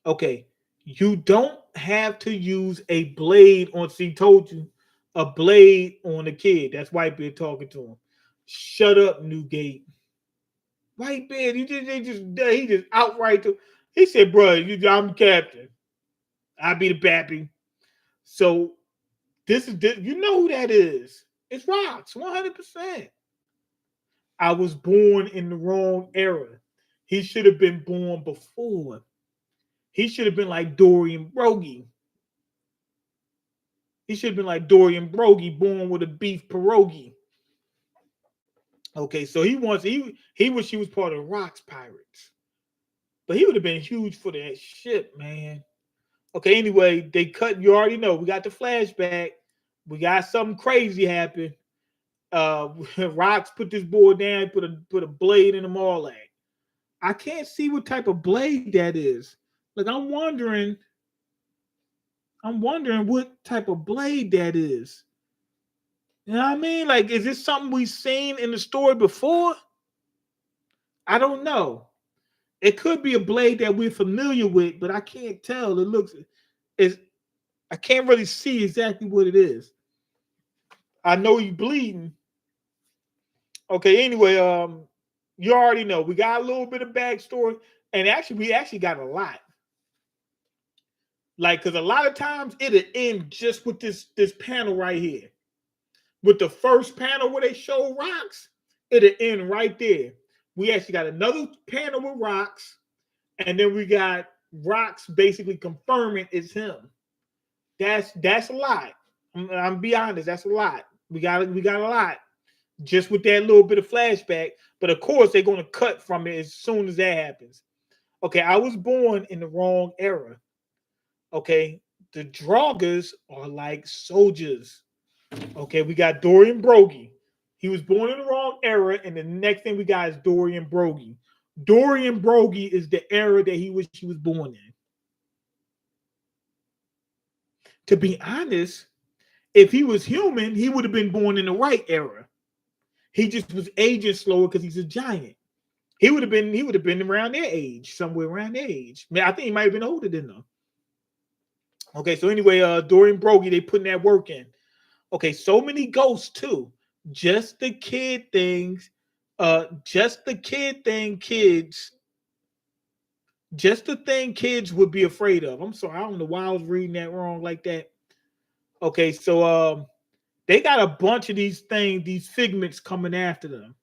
okay, you don't have to use a blade on." See, told you, a blade on a kid. That's Whitebeard talking to him. Shut up, Newgate. Whitebeard, he just outright. He said, "Bro, I'm captain. I be the bappy." So you know who that is? It's Rocks, 100%. I was born in the wrong era. He should have been born before. He should have been like Dorian Broggie. He should have been like Dorian Broggie, born with a beef pierogi. Okay, so he wish he was part of Rocks Pirates. But he would have been huge for that ship, man. Okay, anyway, they cut. You already know. We got the flashback. We got something crazy happen. Rocks put this board down, put a blade in them all that. I can't see what type of blade that is. Like I'm wondering what type of blade that is. You know what I mean? Like, is this something we've seen in the story before? I don't know. It could be a blade that we're familiar with, but I can't tell. I can't really see exactly what it is. I know he's bleeding. Okay, anyway, you already know. We got a little bit of backstory, and we actually got a lot. Like, because a lot of times it'll end just with this panel right here. With the first panel where they show Rocks, it'll end right there. We actually got another panel with Rocks, and then we got Rocks basically confirming it's him. That's a lot. I'm be honest, that's a lot. We got a lot just with that little bit of flashback. But of course, they're going to cut from it as soon as that happens. Okay, I was born in the wrong era. Okay, the Draugrs are like soldiers. Okay, we got Dorian Broggie. He was born in the wrong era, and the next thing we got is Dorian Broggie. Dorian Broggie is the era that he was born in. To be honest, if he was human, he would have been born in the right era. He just was aging slower because he's a giant. He would have been around their age, somewhere around their age. I mean, I think he might have been older than them. Okay, so anyway, Dorian Broggie, they putting that work in. Okay, so many ghosts too. Just the kid things, just the kid thing kids, just the thing kids would be afraid of. I'm sorry, I don't know why I was reading that wrong like that. Okay, so they got a bunch of these things, these figments coming after them.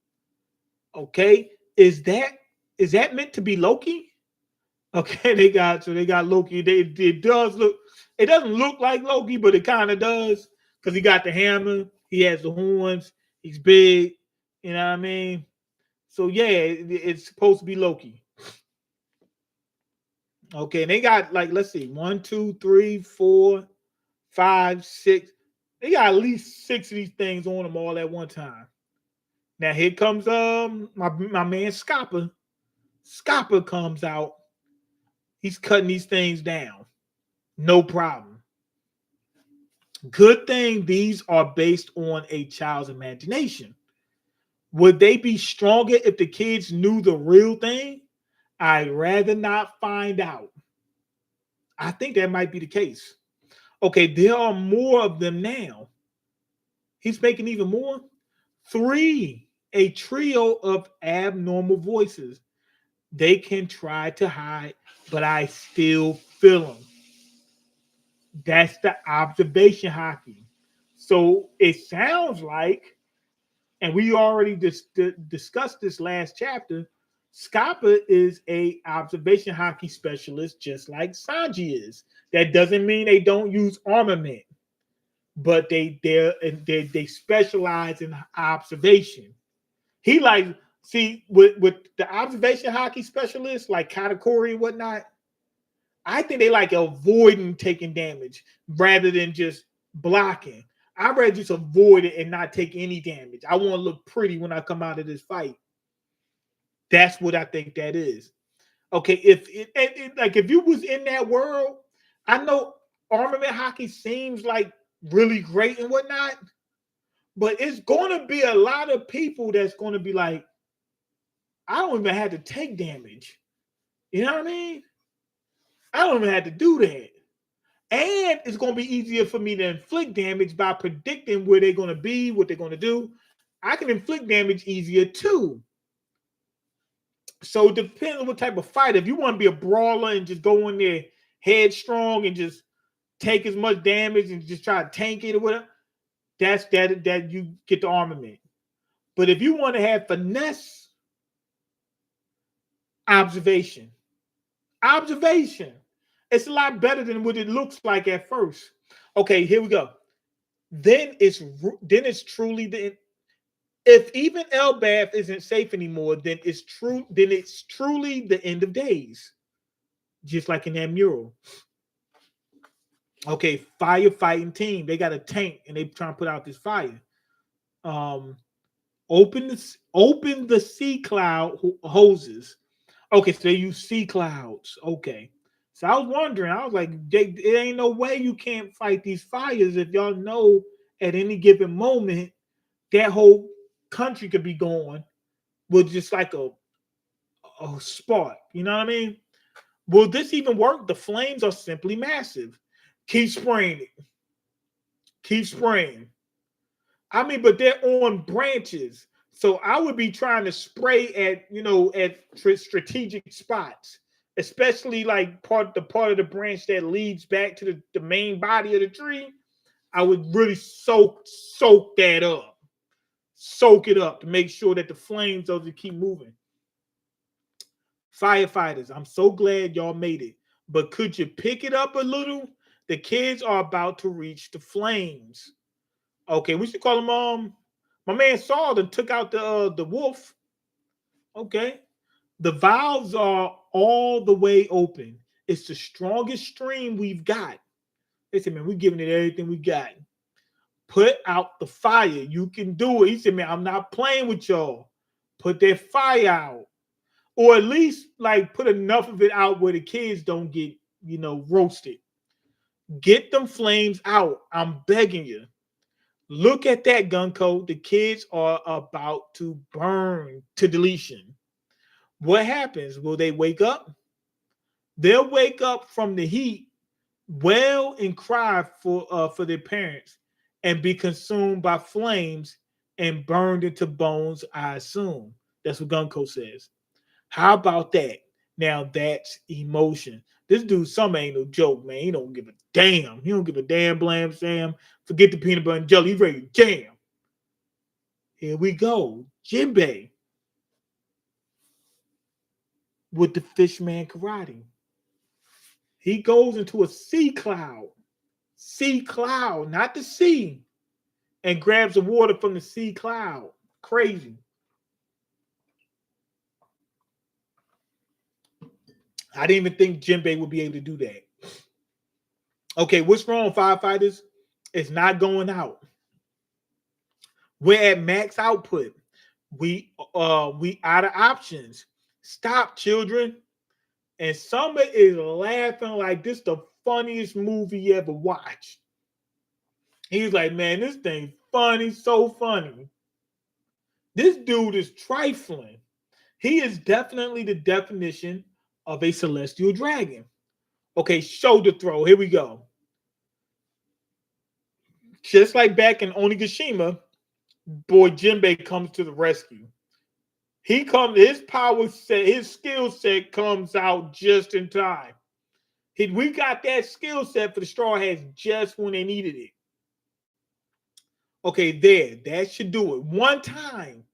Okay, is that meant to be Loki? Okay, they got Loki. It does look. It doesn't look like Loki, but it kind of does because he got the hammer. He has the horns. He's big. You know what I mean? So yeah, it's supposed to be Loki. Okay, and they got like let's see, one, two, three, four, five, six. They got at least six of these things on them all at one time. Now here comes my man Scopper. Scopper comes out. He's cutting these things down. No problem. Good thing these are based on a child's imagination. Would they be stronger if the kids knew the real thing? I'd rather not find out. I think that might be the case. Okay, there are more of them now. He's making even more. Three, a trio of abnormal voices. They can try to hide, but I still feel them. That's the observation hockey. So it sounds like, and we already discussed this last chapter, Scappa is a observation hockey specialist, just like Sanji is. That doesn't mean they don't use armament, but they specialize in observation. He like see with the observation hockey specialists like Katakuri and whatnot. I think they like avoiding taking damage rather than just blocking. I'd rather just avoid it and not take any damage. I want to look pretty when I come out of this fight. That's what I think that is. Okay, like if you was in that world, I know armament hockey seems like really great and whatnot, but it's going to be a lot of people that's going to be like, I don't even have to take damage. You know what I mean? I don't even have to do that. And it's going to be easier for me to inflict damage by predicting where they're going to be, what they're going to do. I can inflict damage easier too. So it depends on what type of fight. If you want to be a brawler and just go in there headstrong and just take as much damage and just try to tank it or whatever, that you get the armament. But if you want to have finesse, observation. Observation. It's a lot better than what it looks like at first. Okay, here we go. Then it's truly the if even Elbath isn't safe anymore, then it's true. Then it's truly the end of days, just like in that mural. Okay, firefighting team. They got a tank and they trying to put out this fire. Um, open the sea cloud hoses. Okay, so they use sea clouds. Okay. So I was wondering, I was like, it ain't no way you can't fight these fires if y'all know at any given moment that whole country could be gone with just like a spark. You know what I mean? Will this even work? The flames are simply massive. Keep spraying it. Keep spraying. I mean, but they're on branches. So I would be trying to spray at strategic spots, especially like the part of the branch that leads back to the main body of the tree. I would really soak that up, soak it up to make sure that the flames doesn't keep moving. Firefighters, I'm so glad y'all made it, but could you pick it up a little? The kids are about to reach the flames. Okay, we should call him. My man Saul that took out the wolf. Okay, the valves are all the way open. It's the strongest stream we've got. They said, man, we're giving it everything we got. Put out the fire. You can do it. He said, man, I'm not playing with y'all. Put that fire out. Or at least like put enough of it out where the kids don't get, roasted. Get them flames out. I'm begging you. Look at that, Gunko. The kids are about to burn to deletion. What happens? Will they wake up? They'll wake up from the heat, wail and cry for their parents, and be consumed by flames and burned into bones, I assume. That's what Gunko says. How about that? Now that's emotion. This dude, some ain't no joke, man. He don't give a damn. He don't give a damn, blam, Sam. Forget the peanut butter and jelly. He's ready to jam. Here we go. Jinbei with the Fishman karate. He goes into a sea cloud, not the sea, and grabs the water from the sea cloud. Crazy. I didn't even think Jinbei would be able to do that. Okay, what's wrong, firefighters? It's not going out. We're at max output. We out of options. Stop, children. And Summer is laughing like this the funniest movie you ever watched. He's like, man, this thing's funny, so funny. This dude is trifling. He is definitely the definition of a celestial dragon. Okay, shoulder throw. Here we go. Just like back in Onigashima, boy Jinbei comes to the rescue. He comes, his power set, his skill set comes out just in time. We got that skill set for the Straw Hats just when they needed it. Okay, there, that should do it. One time,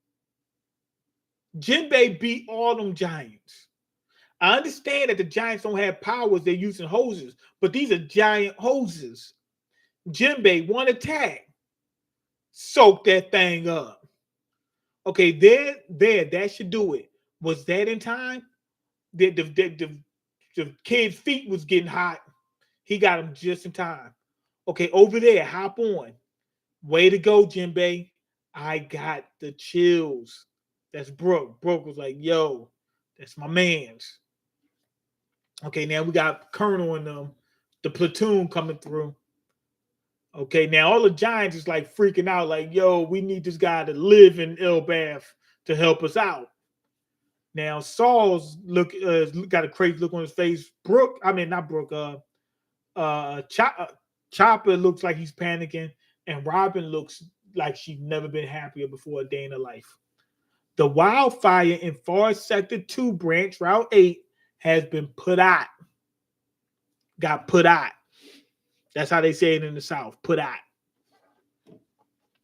Jinbei beat all them giants. I understand that the giants don't have powers, they're using hoses, but these are giant hoses. Jinbei, one attack, soak that thing up. Okay, there, that should do it. Was that in time? The kid's feet was getting hot. He got him just in time. Okay, over there, hop on. Way to go, Jinbei. I got the chills. That's Brooke. Brooke was like, yo, that's my man's. Okay, now we got Colonel and the platoon coming through. Okay, now all the giants is like freaking out, like, yo, we need this guy to live in Elbath to help us out. Now Saul's got a crazy look on his face. Not Brooke. Chopper looks like he's panicking, and Robin looks like she's never been happier before a day in her life. The wildfire in Forest Sector 2, Branch Route 8, has been put out. Got put out. That's how they say it in the South. Put out.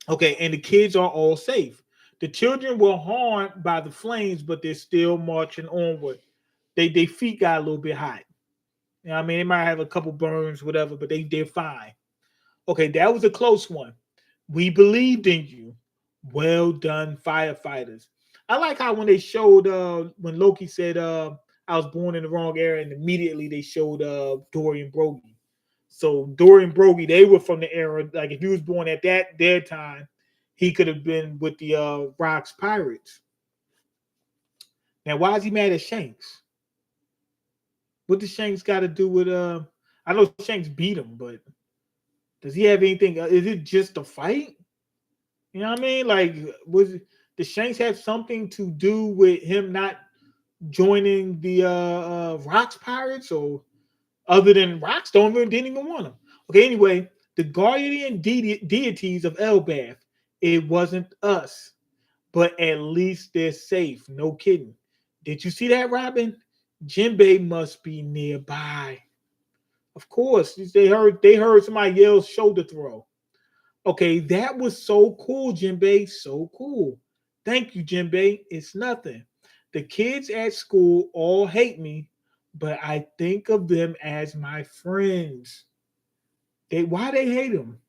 Okay, and the kids are all safe. The children were harmed by the flames, but they're still marching onward. Their feet got a little bit hot. You know what I mean? They might have a couple burns, whatever, but they're fine. Okay, that was a close one. We believed in you. Well done, firefighters. I like how when they showed, when Loki said, I was born in the wrong era, and immediately they showed Dorian Brody. So Dorian Brody, they were from the era, like if he was born at their time, he could have been with the Rocks Pirates. Now, why is he mad at Shanks? What does Shanks got to do with I know Shanks beat him, but does he have anything? Is it just a fight? You know what I mean? Like, does Shanks have something to do with him not joining the Rocks Pirates, or other than Rocks didn't even want him? Okay, anyway, the guardian deities of Elbath, it wasn't us, but at least they're safe. No kidding. Did you see that, Robin? Jinbei must be nearby. Of course, they heard somebody yell shoulder throw. Okay, that was so cool, Jinbei. So cool. Thank you, Jinbei. It's nothing. The kids at school all hate me, but I think of them as my friends. Why they hate him?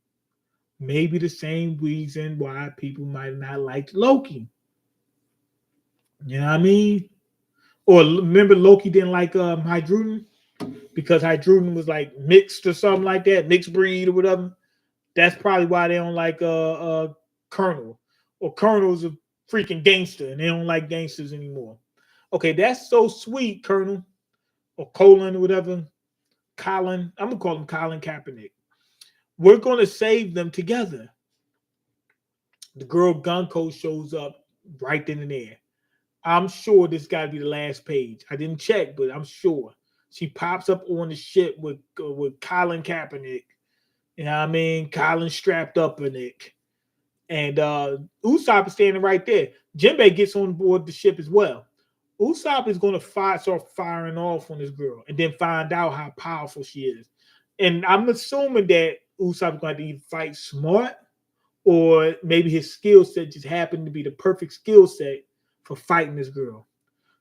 Maybe the same reason why people might not like Loki. You know what I mean? Or remember Loki didn't like Hydruden because Hydruden was like mixed or something like that, mixed breed or whatever. That's probably why they don't like Colonel. Or Colonel's a freaking gangster and they don't like gangsters anymore. Okay, that's so sweet, Colonel. Or Colin or whatever. Colin. I'm going to call him Colin Kaepernick. We're going to save them together. The girl Gunko shows up right then and there. I'm sure this got to be the last page. I didn't check, but I'm sure. She pops up on the ship with Colin Kaepernick. You know what I mean? Colin strapped up in it. And Usopp is standing right there. Jinbei gets on board the ship as well. Usopp is going to start firing off on this girl, and then find out how powerful she is. And I'm assuming that Usopp is going to either fight smart, or maybe his skill set just happened to be the perfect skill set for fighting this girl.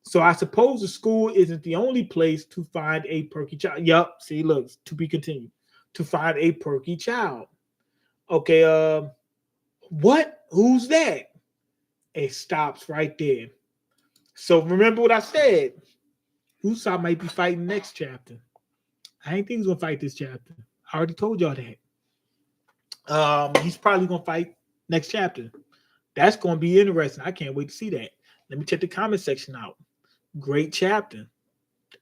So I suppose the school isn't the only place to find a perky child. Yup, see, look, to be continued. To find a perky child. Okay, what? Who's that? It stops right there. So remember what I said. Usopp might be fighting next chapter. I ain't think he's gonna fight this chapter. I already told y'all that. He's probably gonna fight next chapter. That's gonna be interesting. I can't wait to see that. Let me check the comment section out. Great chapter.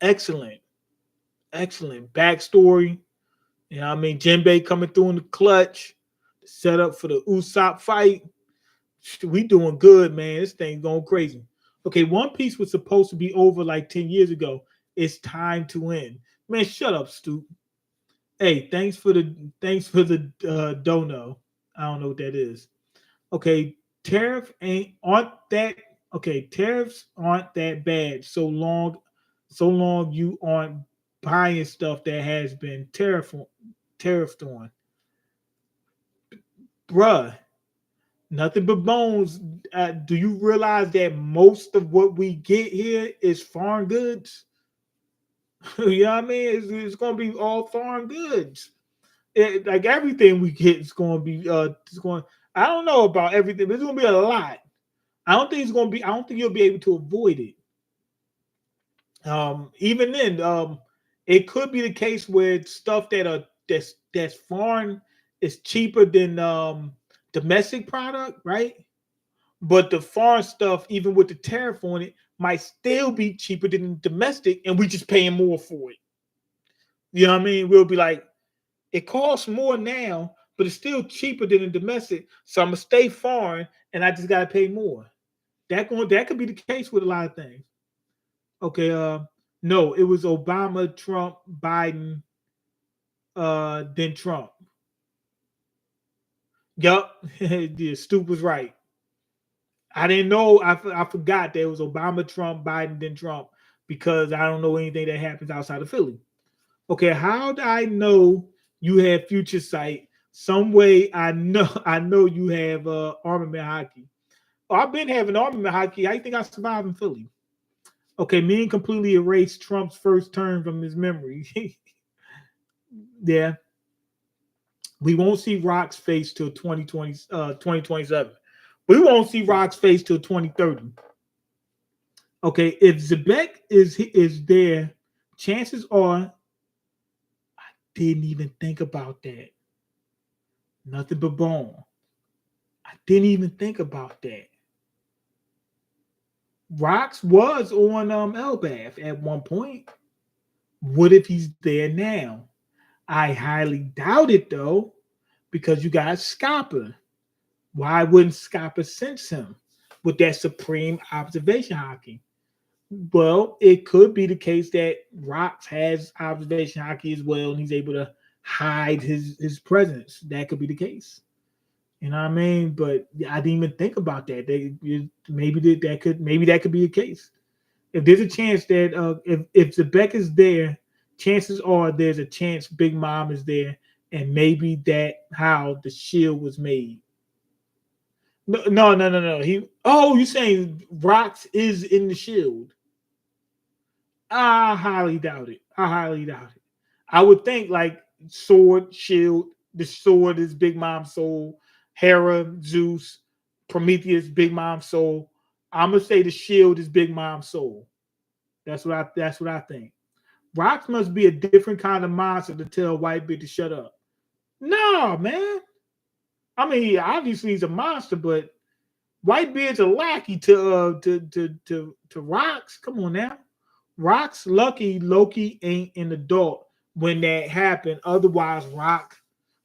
Excellent. Excellent. Backstory. You know what I mean? Jinbei coming through in the clutch. Set up for the Usopp fight. We doing good, man. This thing going crazy. Okay, One Piece was supposed to be over like 10 years ago. It's time to end. Man, shut up, Stoop. Hey, thanks for the dono. I don't know what that is. Okay, tariffs aren't that bad so long you aren't buying stuff that has been tariffed on. Bruh, nothing but bones. Do you realize that most of what we get here is foreign goods? You know what I mean? It's going to be all foreign goods. Like everything we get is going to be. It's going. I don't know about everything, but it's going to be a lot. I don't think it's going to be. I don't think you'll be able to avoid it. Even then, it could be the case where stuff that's foreign is cheaper than domestic product, right? But the foreign stuff, even with the tariff on it, might still be cheaper than domestic, and we just paying more for it. You know what I mean? We'll be like, it costs more now, but it's still cheaper than the domestic. So I'm gonna stay foreign, and I just gotta pay more. That could be the case with a lot of things. Okay, no, it was Obama, Trump, Biden, then Trump. Yup, the Stoop was right. I didn't know. I forgot that it was Obama, Trump, Biden, then Trump because I don't know anything that happens outside of Philly. Okay, how do I know you have future sight? Some way I know you have armament hockey. Oh, I've been having armament hockey. I think I survived in Philly. Okay, Mean completely erased Trump's first term from his memory. Yeah. We won't see Rock's face till 2027. We won't see Rock's face till 2030. Okay, if Zebek is there, chances are I didn't even think about that. Nothing but bone. I didn't even think about that. Rocks was on Elbath at one point. What if he's there now? I highly doubt it though, because you got Scopper. Why wouldn't Scopper sense him with that supreme observation hockey? Well, it could be the case that Rocks has observation hockey as well, and he's able to hide his presence. That could be the case. You know what I mean? But I didn't even think about that. Maybe that could be a case. If there's a chance that if Zebek is there, chances are there's a chance Big Mom is there, and maybe that how the shield was made. No. You saying Rocks is in the shield? I highly doubt it. I would think like sword, shield. The sword is Big Mom's soul. Hera, Zeus, Prometheus, Big Mom's soul. I'm gonna say the shield is Big Mom's soul. That's what I think. Rocks must be a different kind of monster to tell Whitebeard to shut up. No, man. I mean, obviously he's a monster, but Whitebeard's a lackey to Rocks. Come on now. Rock's lucky Loki ain't an adult when that happened. Otherwise,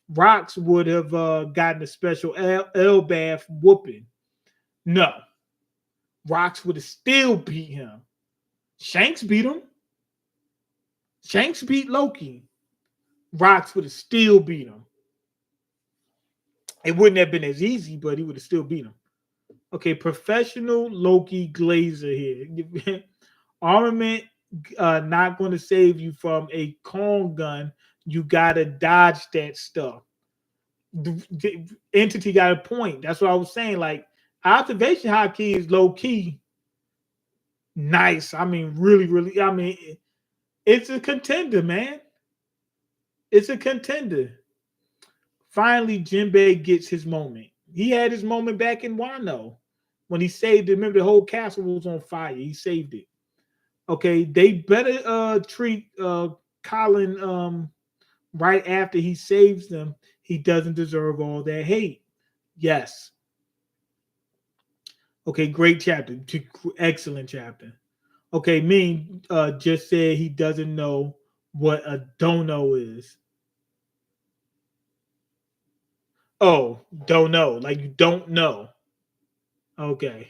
Rocks would have gotten a special L bath whooping. No, Rocks would have still beat him. Shanks beat him. Shanks beat Loki. Rocks would have still beat him. It wouldn't have been as easy, but he would have still beat him. Okay, professional Loki Glazer here. Armament not going to save you from a cone gun. You gotta dodge that stuff. The entity got a point. That's what I was saying. Like observation hotkey is low key nice. I mean, really, really. I mean, it's a contender, man. It's a contender. Finally, Jinbei gets his moment. He had his moment back in Wano when he saved it. Remember, the whole castle was on fire. He saved it. Okay, they better treat Colin right after he saves them. He doesn't deserve all that hate. Yes. Okay, great chapter. Excellent chapter. Okay, Mean just said he doesn't know what a dono is. Oh, don't know. Like you don't know. Okay.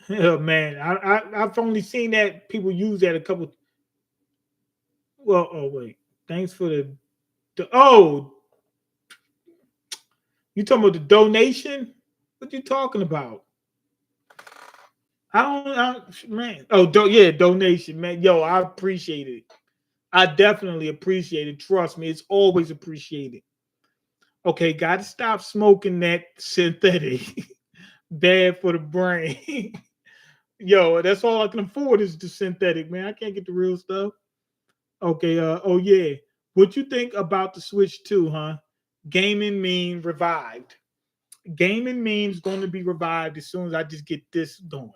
Oh, man, I've only seen that people use that a couple. Well, oh wait. Thanks for oh, you talking about the donation? What you talking about? Man. Oh, yeah, donation, man. Yo, I appreciate it. I definitely appreciate it. Trust me, it's always appreciated. Okay, got to stop smoking that synthetic. Bad for the brain. Yo, that's all I can afford is the synthetic, man. I can't get the real stuff. Okay, oh yeah. What you think about the Switch 2, huh? MangaMean revived. MangaMean is going to be revived as soon as I just get this going.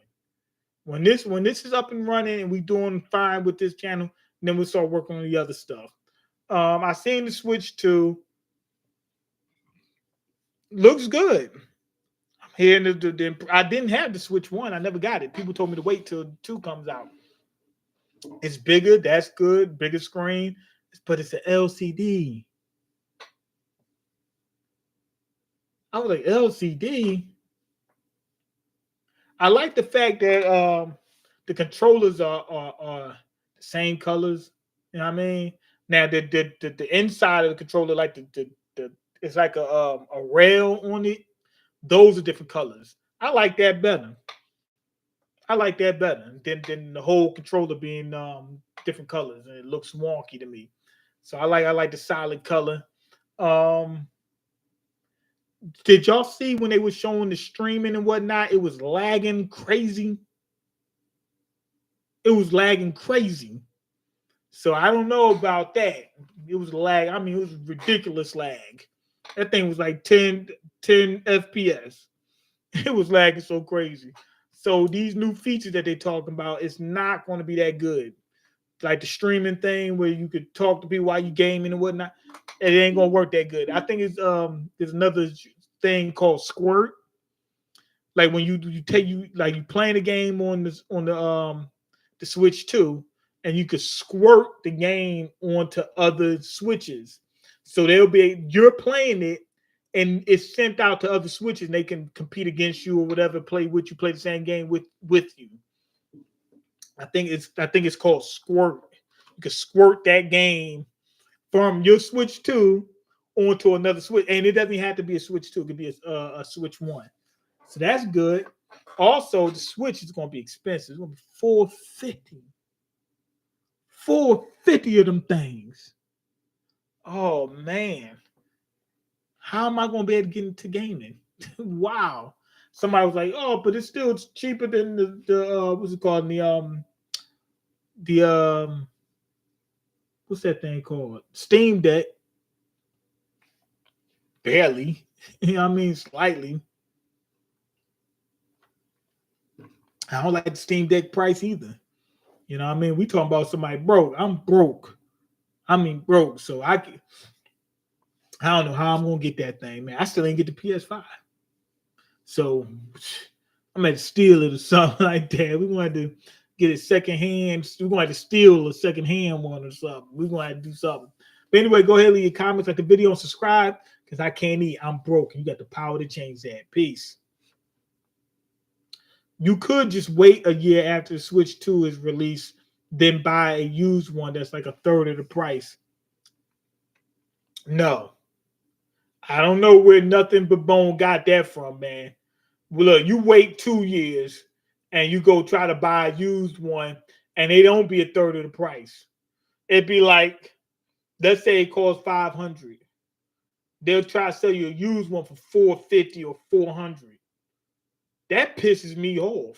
When this is up and running and we doing fine with this channel, then we'll start working on the other stuff. I seen the Switch 2. Looks good. I'm hearing I didn't have the Switch 1. I never got it. People told me to wait till 2 comes out. It's bigger. That's good. Bigger screen. But it's an LCD. I was like, LCD? I like the fact that the controllers are the same colors. You know what I mean? Now the inside of the controller, like the it's like a rail on it. Those are different colors. I like that better. I like that better than the whole controller being different colors, and it looks wonky to me. So I like the solid color. Um, did y'all see when they were showing the streaming and whatnot? It was lagging crazy. It was lagging crazy. So I don't know about that. It was lag. I mean, it was ridiculous lag. That thing was like 10 FPS. It was lagging so crazy. So these new features that they're talking about, it's not going to be that good. Like the streaming thing where you could talk to people while you gaming and whatnot, it ain't gonna work that good. I think it's there's another thing called Squirt. Like when you like you playing a game on the Switch 2, and you could squirt the game onto other switches. So you're playing it and it's sent out to other switches and they can compete against you or whatever, play the same game with you. I think it's called Squirt. You can squirt that game from your Switch 2 onto another Switch, and it doesn't have to be a Switch 2. It could be a Switch 1. So that's good. Also, the Switch is going to be expensive. It's going to be $450. $450 of them things. Oh man, how am I going to be able to get into gaming? Wow. Somebody was like, "Oh, but it's still cheaper than the what's it called? The what's that thing called? Steam Deck." Barely. You know what I mean? Slightly. I don't like the Steam Deck price either. You know what I mean? We talking about somebody broke. I'm broke. I mean broke. So I don't know how I'm gonna get that thing, man. I still ain't get the PS5. So I'm gonna steal it or something like that. We're gonna have to get it secondhand. We're gonna have to steal a secondhand one or something. We're gonna have to do something. But anyway, go ahead, leave your comments, like the video, and subscribe because I can't eat. I'm broke. You got the power to change that. Peace. You could just wait a year after the Switch 2 is released, then buy a used one that's like a third of the price. No. I don't know where Nothing But Bone got that from, man. Well, look, you wait 2 years and you go try to buy a used one, and they don't be a third of the price. It'd be like, let's say it costs 500. They'll try to sell you a used one for 450 or 400. That pisses me off.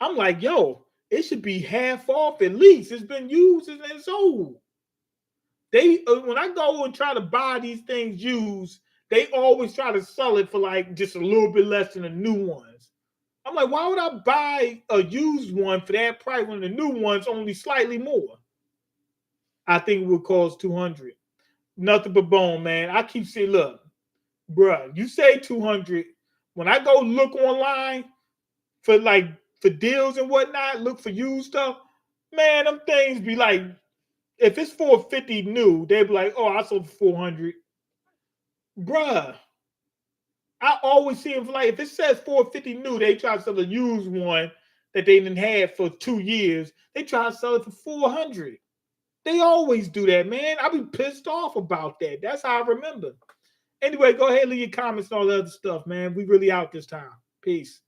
I'm like, yo, it should be half off at least. It's been used and it's old. They when I go and try to buy these things used, they always try to sell it for like just a little bit less than the new ones. I'm like, why would I buy a used one for that price when the new one's only slightly more? I think it would cost 200. Nothing but bone, man. I keep saying, look, bruh, you say 200. When I go look online for deals and whatnot, look for used stuff, man, them things be like, if it's 450 new, they be like, oh, I sold for 400. Bruh, I always see them for like, if it says 450 new, they try to sell a used one that they didn't have for 2 years. They try to sell it for 400. They always do that, man. I be pissed off about that. That's how I remember. Anyway, go ahead and leave your comments and all the other stuff, man. We really out this time. Peace.